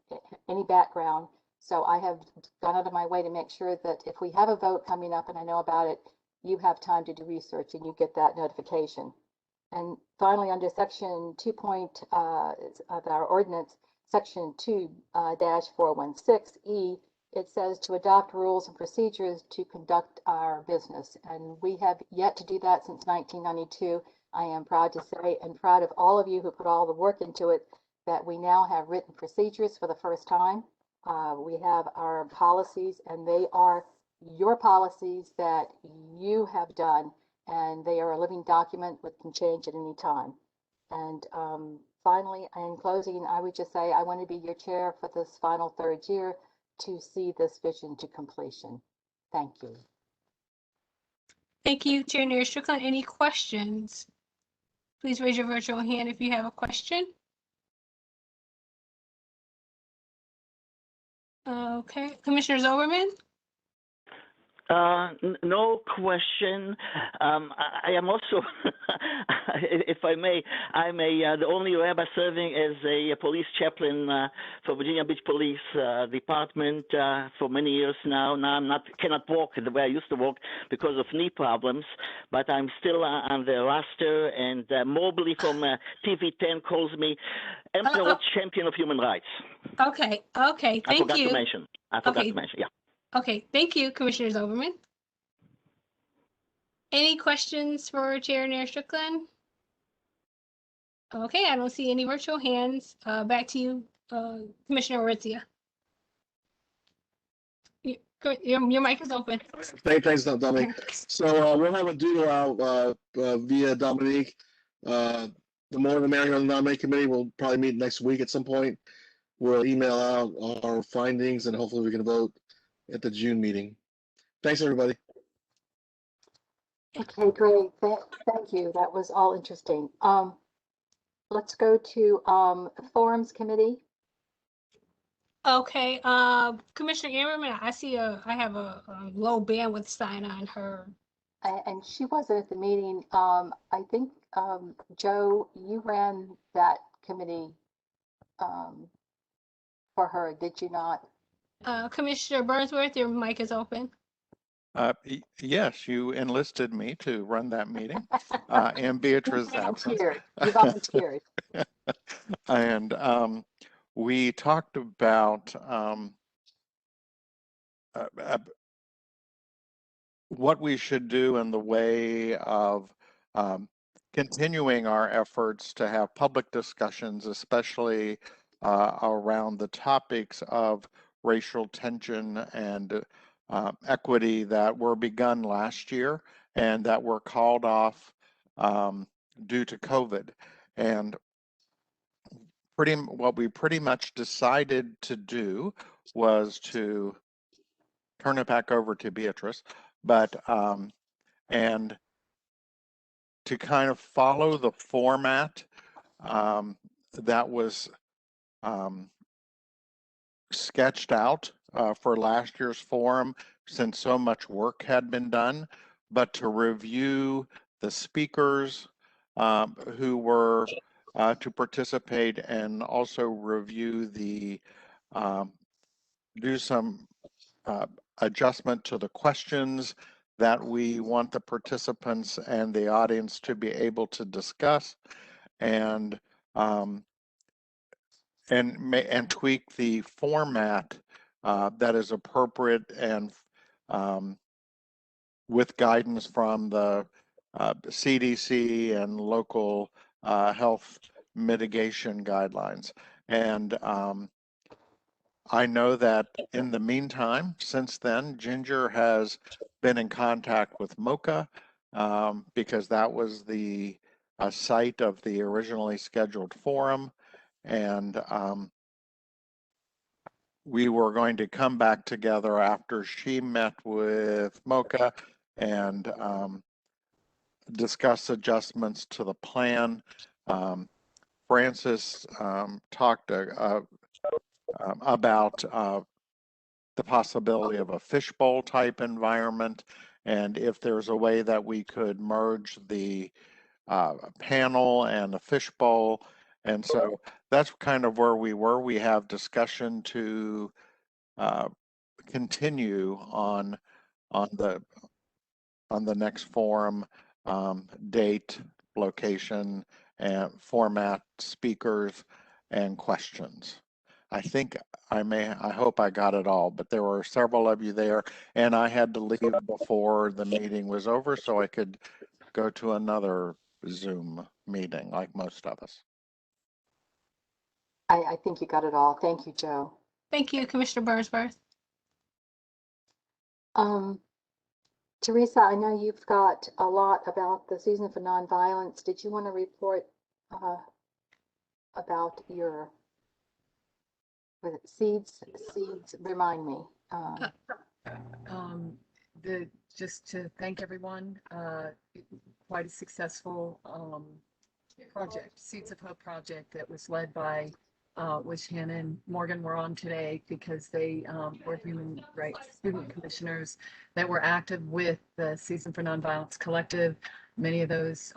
any background. So I have gone out of my way to make sure that if we have a vote coming up and I know about it, you have time to do research and you get that notification. And finally, under section 2 of our ordinance, section 2-416E, it says to adopt rules and procedures to conduct our business. And we have yet to do that since 1992. I am proud to say, and proud of all of you who put all the work into it, that we now have written procedures for the first time. We have our policies, and they are your policies that you have done, and they are a living document that can change at any time. And finally, in closing, I would just say I want to be your chair for this final 3rd year to see this vision to completion. Thank you. Thank you, Chair Neary Strickland. Any questions? Please raise your virtual hand if you have a question. Okay, Commissioner Zilberman? No question. I am also, if I may, I'm the only rabbi serving as a police chaplain for Virginia Beach Police Department for many years now. Now cannot walk the way I used to walk because of knee problems, but I'm still on the roster. And Mobley from TV10 calls me Emperor Champion of Human Rights. Okay, thank you. I forgot to mention. Yeah. Okay, thank you, Commissioner Zoberman. Any questions for Chair Nair Strickland? Okay, I don't see any virtual hands. Back to you, Commissioner Oritzia. Your mic is open. Thanks, Dominique. So we'll have a doodle out via Dominique. The more the merrier on the nominating committee. We'll probably meet next week at some point. We'll email out our findings and hopefully we can vote at the June meeting. Thanks, everybody. Okay, great. Thank you. That was all interesting. Let's go to Forums Committee. Okay, Commissioner Ammerman, I have a low bandwidth sign on her. And she wasn't at the meeting. I think, Joe, you ran that committee for her, did you not? Commissioner Burnsworth, your mic is open. Yes, you enlisted me to run that meeting in Beatrice's absence. You volunteered. And we talked about what we should do in the way of continuing our efforts to have public discussions, especially around the topics of racial tension and equity that were begun last year and that were called off due to COVID. And what we pretty much decided to do was to turn it back over to Beatrice, but and to kind of follow the format that was sketched out for last year's forum, since so much work had been done, but to review the speakers who were to participate and also review do some adjustment to the questions that we want the participants and the audience to be able to discuss, and tweak the format that is appropriate and with guidance from the CDC and local health mitigation guidelines. And I know that in the meantime, since then, Ginger has been in contact with MOCA because that was the site of the originally scheduled forum. And we were going to come back together after she met with MOCA and discuss adjustments to the plan. Francis talked about the possibility of a fishbowl type environment, and if there's a way that we could merge the panel and a fishbowl. And so that's kind of where we were. We have discussion to continue on the next forum, date, location, and format, speakers, and questions. I think I hope I got it all, but there were several of you there, and I had to leave before the meeting was over so I could go to another Zoom meeting like most of us. I think you got it all. Thank you, Joe. Thank you, Commissioner Burnsworth. Teresa, I know you've got a lot about the Season for Nonviolence. Did you want to report about your seeds? Remind me. Just to thank everyone, quite a successful project, Seeds of Hope project that was led by which Hannah and Morgan were on today because they were human rights student commissioners that were active with the Season for Nonviolence Collective. Many of those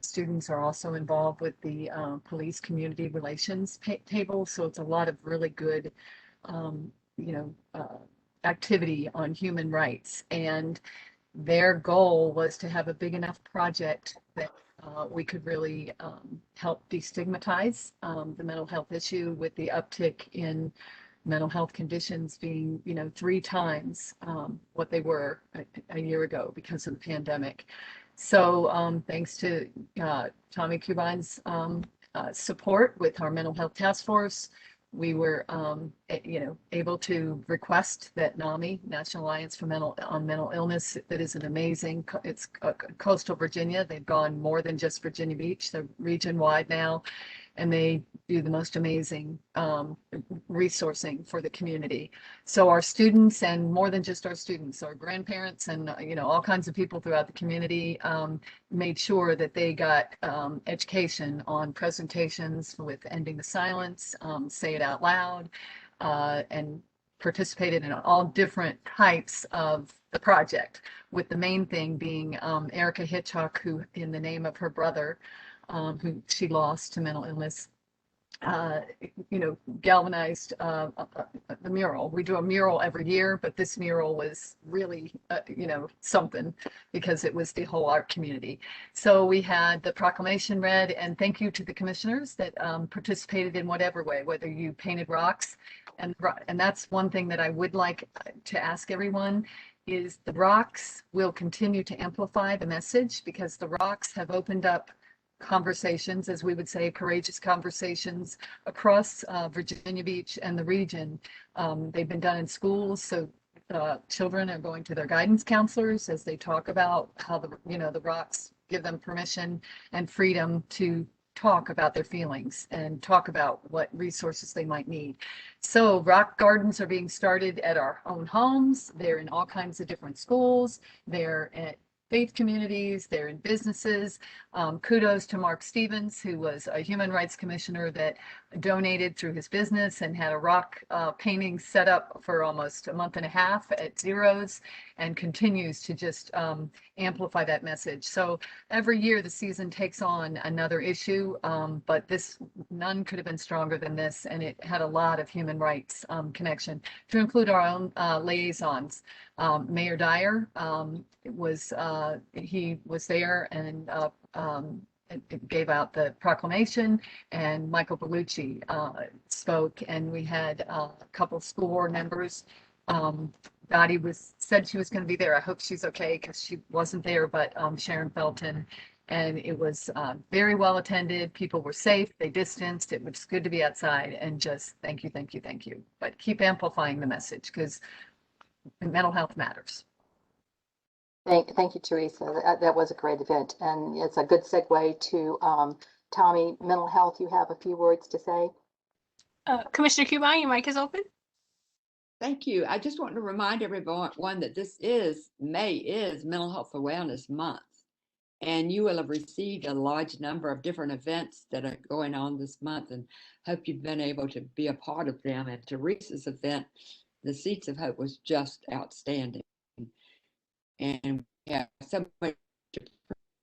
students are also involved with the police community relations table. So it's a lot of really good, activity on human rights. And their goal was to have a big enough project that we could really help destigmatize the mental health issue with the uptick in mental health conditions being, 3 times what they were a year ago because of the pandemic. So thanks to Tommy Cubine's support with our mental health task force, we were, able to request that NAMI, National Alliance for Mental Illness, that is an amazing, it's coastal Virginia. They've gone more than just Virginia Beach. They're region wide now, and they do the most amazing resourcing for the community. So our students, and more than just our students, our grandparents and, all kinds of people throughout the community made sure that they got education on presentations with Ending the Silence, Say It Out Loud, and participated in all different types of the project, with the main thing being Erica Hitchcock, who, in the name of her brother, who she lost to mental illness, galvanized the mural. We do a mural every year, but this mural was really, something, because it was the whole art community. So we had the proclamation read, and thank you to the commissioners that participated in whatever way, whether you painted rocks, and that's one thing that I would like to ask everyone, is the rocks will continue to amplify the message, because the rocks have opened up conversations, as we would say, courageous conversations across Virginia Beach and the region. They've been done in schools, so children are going to their guidance counselors as they talk about how the rocks give them permission and freedom to talk about their feelings and talk about what resources they might need. So rock gardens are being started at our own homes. They're in all kinds of different schools. They're at faith communities, they're in businesses. Kudos to Mark Stevens, who was a human rights commissioner that donated through his business and had a rock painting set up for almost a month and a half at Zeros, and continues to just amplify that message. So every year the season takes on another issue, but none could have been stronger than this, and it had a lot of human rights connection, to include our own liaisons. Mayor Dyer he was there and gave out the proclamation, and Michael Bellucci spoke, and we had a couple school board members. Dottie said she was going to be there. I hope she's okay, because she wasn't there, but Sharon Felton, and it was very well attended. People were safe, they distanced. It was good to be outside, and just thank you, thank you, thank you. But keep amplifying the message, because mental health matters. Thank you, Teresa. That was a great event, and it's a good segue to Tommy, mental health. You have a few words to say? Commissioner Cubine, your mic is open. Thank you. I just want to remind everyone that May is Mental Health Awareness Month, and you will have received a large number of different events that are going on this month, and hope you've been able to be a part of them. And Teresa's event, the Seeds of Hope, was just outstanding. And we have so much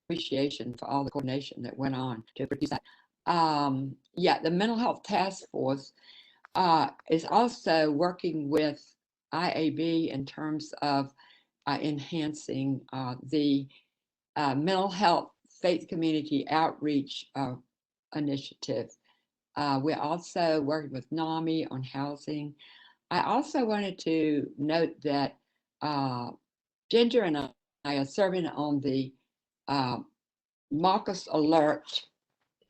appreciation for all the coordination that went on to produce that. The Mental Health Task Force is also working with IAB in terms of enhancing the mental health faith community outreach initiative. We're also working with NAMI on housing. I also wanted to note that Ginger and I are serving on the Marcus Alert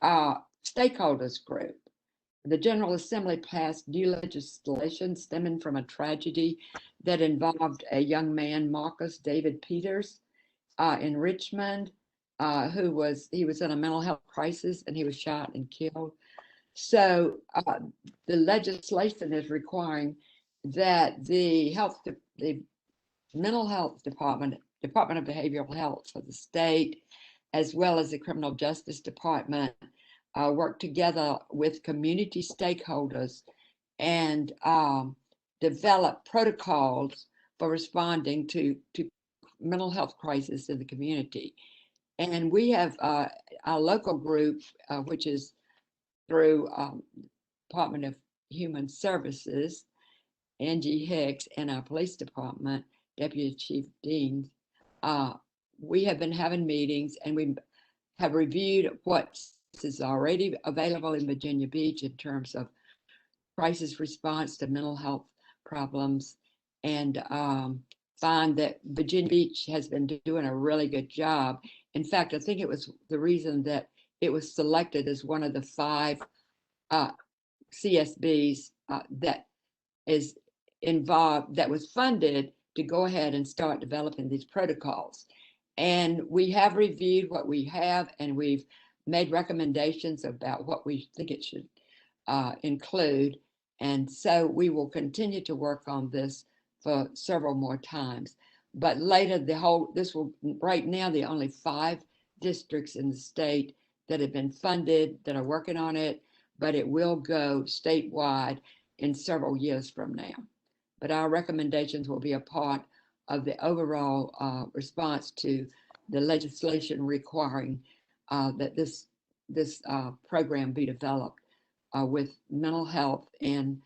stakeholders group. The General Assembly passed new legislation stemming from a tragedy that involved a young man, Marcus David Peters, in Richmond, he was in a mental health crisis, and he was shot and killed. So the legislation is requiring that the mental health Department of Behavioral Health for the state, as well as the Criminal Justice Department, work together with community stakeholders and develop protocols for responding to mental health crisis in the community. And we have our local group, which is through Department of Human Services, Angie Hicks, and our police department, Deputy Chief Dean. We have been having meetings, and we have reviewed what is already available in Virginia Beach in terms of crisis response to mental health problems, and find that Virginia Beach has been doing a really good job. In fact, I think it was the reason that it was selected as one of the 5 CSBs that is involved, that was funded to go ahead and start developing these protocols. And we have reviewed what we have, and we've made recommendations about what we think it should include. And so we will continue to work on this for several more times. But later, right now, there are only 5 districts in the state that have been funded, that are working on it, but it will go statewide in several years from now. But our recommendations will be a part of the overall response to the legislation requiring that this program be developed with mental health and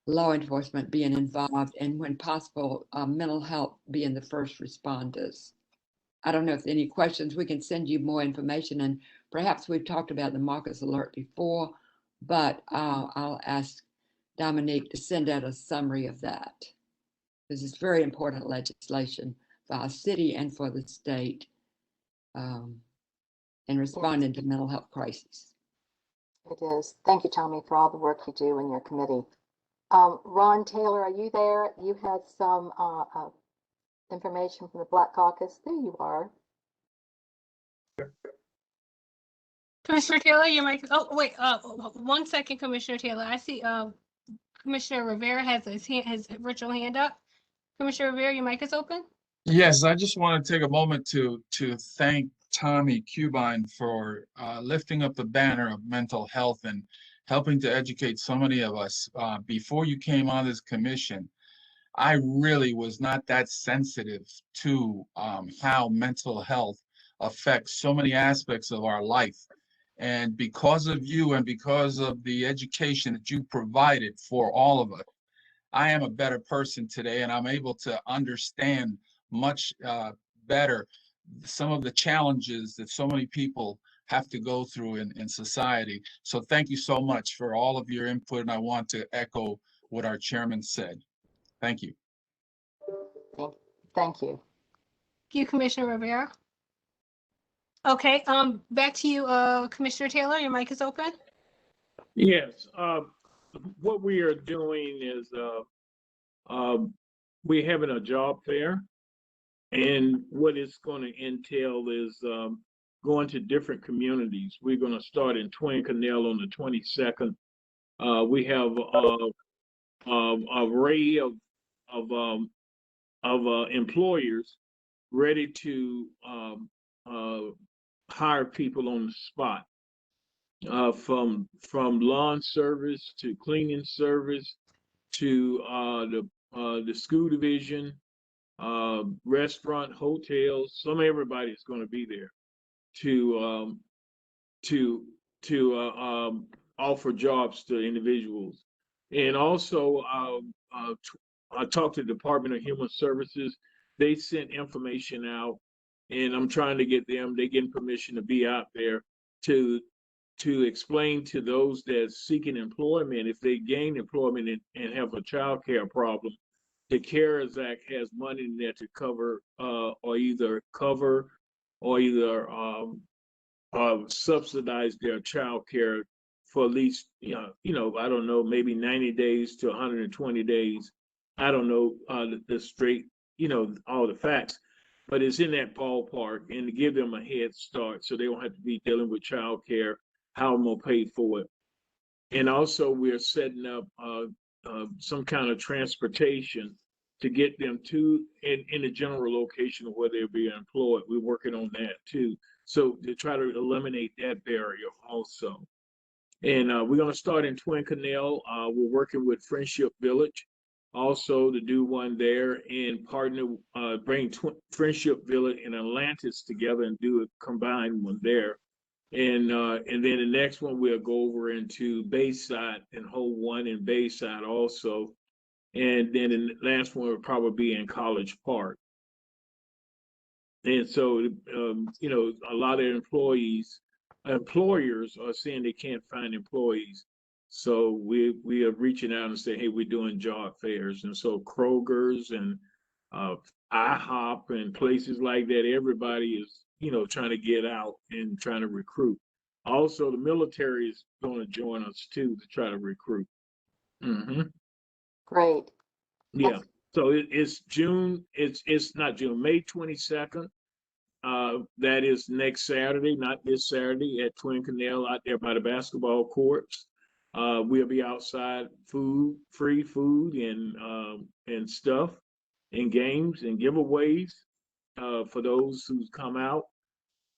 law enforcement being involved, and when possible, mental health being the first responders. I don't know if any questions. We can send you more information, and perhaps we've talked about the Marcus Alert before, but I'll ask Dominique to send out a summary of that. This is very important legislation for our city and for the state in responding to mental health crises. It is. Thank you, Tommy, for all the work you do in your committee. Ron Taylor, are you there? You had some information from the Black Caucus. There you are. Commissioner Taylor, your mic. Oh, wait. 1 second, Commissioner Taylor. I see Commissioner Rivera has his virtual hand up. Commissioner Rivera, your mic is open. Yes, I just want to take a moment to thank Tommy Cubine for lifting up the banner of mental health and helping to educate so many of us. Before you came on this commission, I really was not that sensitive to how mental health affects so many aspects of our life. And because of you and because of the education that you provided for all of us, I am a better person today, and I'm able to understand much better some of the challenges that so many people have to go through in society. So thank you so much for all of your input, and I want to echo what our chairman said. Thank you. Thank you. Thank you, Commissioner Rivera. Okay, back to you, Commissioner Taylor. Your mic is open. Yes. What we are doing is we're having a job fair, and what it's going to entail is going to different communities. We're going to start in Twin Canal on the 22nd. We have an array of employers ready to hire people on the spot, from lawn service to cleaning service to the school division, restaurant, hotels. Everybody's going to be there to offer jobs to individuals. And also, I talked to the Department of Human Services. They sent information out, and I'm trying to get them. They getting permission to be out there to explain to those that's seeking employment, if they gain employment and have a child care problem, the CARES Act has money in there to cover or either subsidize their child care for at least, I don't know, maybe 90 days to 120 days. I don't know the straight, all the facts, but it's in that ballpark, and to give them a head start so they don't have to be dealing with child care, how I'm gonna pay for it. And also we're setting up some kind of transportation to get them to in a general location of where they'll be employed. We're working on that too. So to try to eliminate that barrier also. And we're going to start in Twin Canal. We're working with Friendship Village also to do one there and partner, bring Friendship Village and Atlantis together and do a combined one there. And then the next one we'll go over into Bayside and hold one in Bayside also. And then the last one will probably be in College Park. And so, you know, a lot of employers are saying they can't find employees. So we are reaching out and saying, hey, we're doing job fairs. And so Kroger's and IHOP and places like that, everybody is, you know, trying to get out and trying to recruit. Also, the military is going to join us too to try to recruit. Great. Yeah. So it's June. It's not June. May 22nd. That is next Saturday, not this Saturday, at Twin Canal out there by the basketball courts. We'll be outside, free food and stuff, and games and giveaways for those who come out.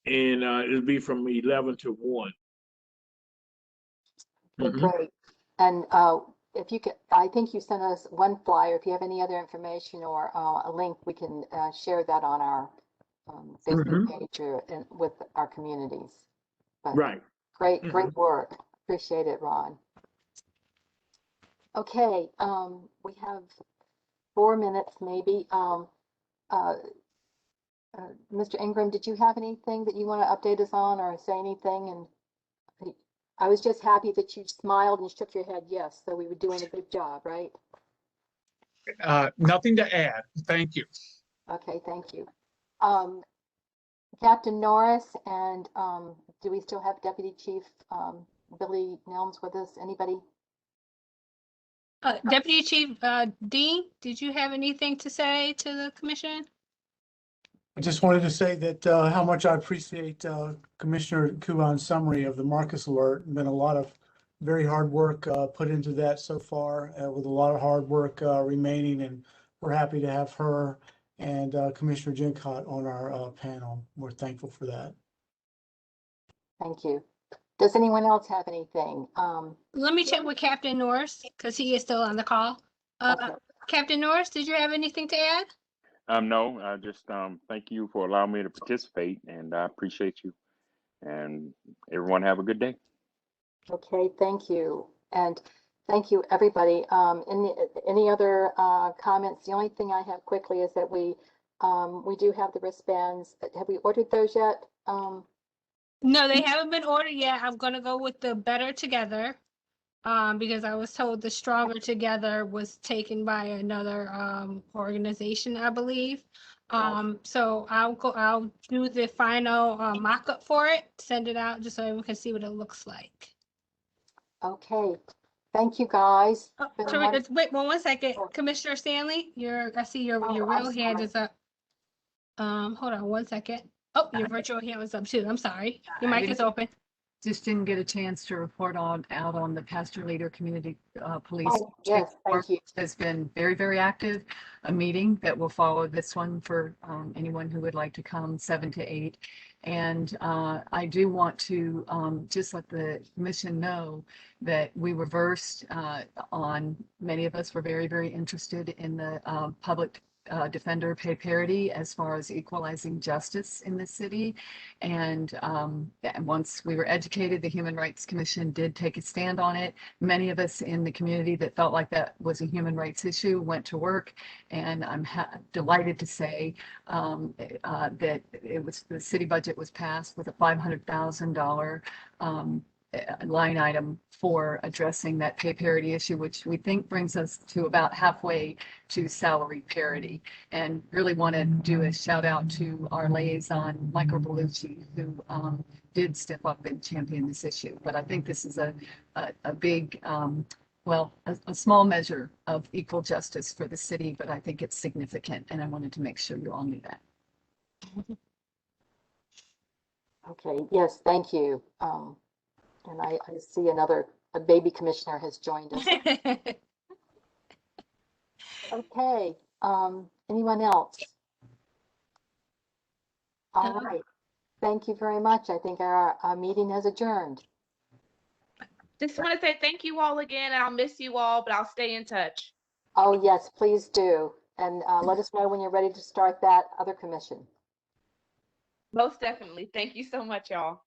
And it'll be from 11 to 1. Okay, great. And if you could, I think you sent us one flyer. If you have any other information or a link, we can share that on our Facebook page or with our communities. But right. Great work. Appreciate it, Ron. Okay, we have 4 minutes maybe. Mr. Ingram, did you have anything that you want to update us on or say anything? And I was just happy that you smiled and shook your head yes, so we were doing a good job, right? Nothing to add. Thank you. Okay, thank you. Captain Norris, and do we still have Deputy Chief Billy Nelms with us? Anybody? Deputy Chief Dean, did you have anything to say to the commission? I just wanted to say that how much I appreciate Commissioner Kuban's summary of the Marcus Alert. Been a lot of very hard work put into that so far, with a lot of hard work remaining, and we're happy to have her and Commissioner Jincott on our panel. We're thankful for that. Thank you. Does anyone else have anything? Let me check with Captain Norris because he is still on the call. Okay. Captain Norris, did you have anything to add? No, I just thank you for allowing me to participate, and I appreciate you. And everyone have a good day. Okay, thank you. And thank you, everybody. Any other comments? The only thing I have quickly is that we do have the wristbands. Have we ordered those yet? No, they haven't been ordered yet. I'm gonna go with the Better Together, because I was told the Stronger Together was taken by another organization, I believe. So I'll do the final mock-up for it, send it out just so everyone can see what it looks like. Okay, thank you, guys. Wait, one second. Commissioner Stanley, I see your real hand is up. Hold on 1 second. Oh, your virtual hand was up too. I'm sorry. Your mic is open. Just didn't get a chance to report out on the Pastor Leader Community Police. Yes, thank you. Has been very, very active. A meeting that will follow this one for anyone who would like to come, 7 to 8. And I do want to just let the commission know that we reversed on, many of us were very, very interested in the public defender pay parity as far as equalizing justice in the city. And once we were educated, the Human Rights Commission did take a stand on it. Many of us in the community that felt like that was a human rights issue went to work, and I'm delighted to say that the city budget was passed with a $500,000 line item for addressing that pay parity issue, which we think brings us to about halfway to salary parity. And really want to do a shout out to our liaison, Michael Bellucci, who did step up and champion this issue. But I think this is a big, a small measure of equal justice for the city, but I think it's significant, and I wanted to make sure you all knew that. Okay, yes, thank you. And I see a baby commissioner has joined us. Okay, anyone else? All right, thank you very much. I think our meeting has adjourned. Just want to say thank you all again. I'll miss you all, but I'll stay in touch. Oh, yes, please do. And let us know when you're ready to start that other commission. Most definitely. Thank you so much, y'all.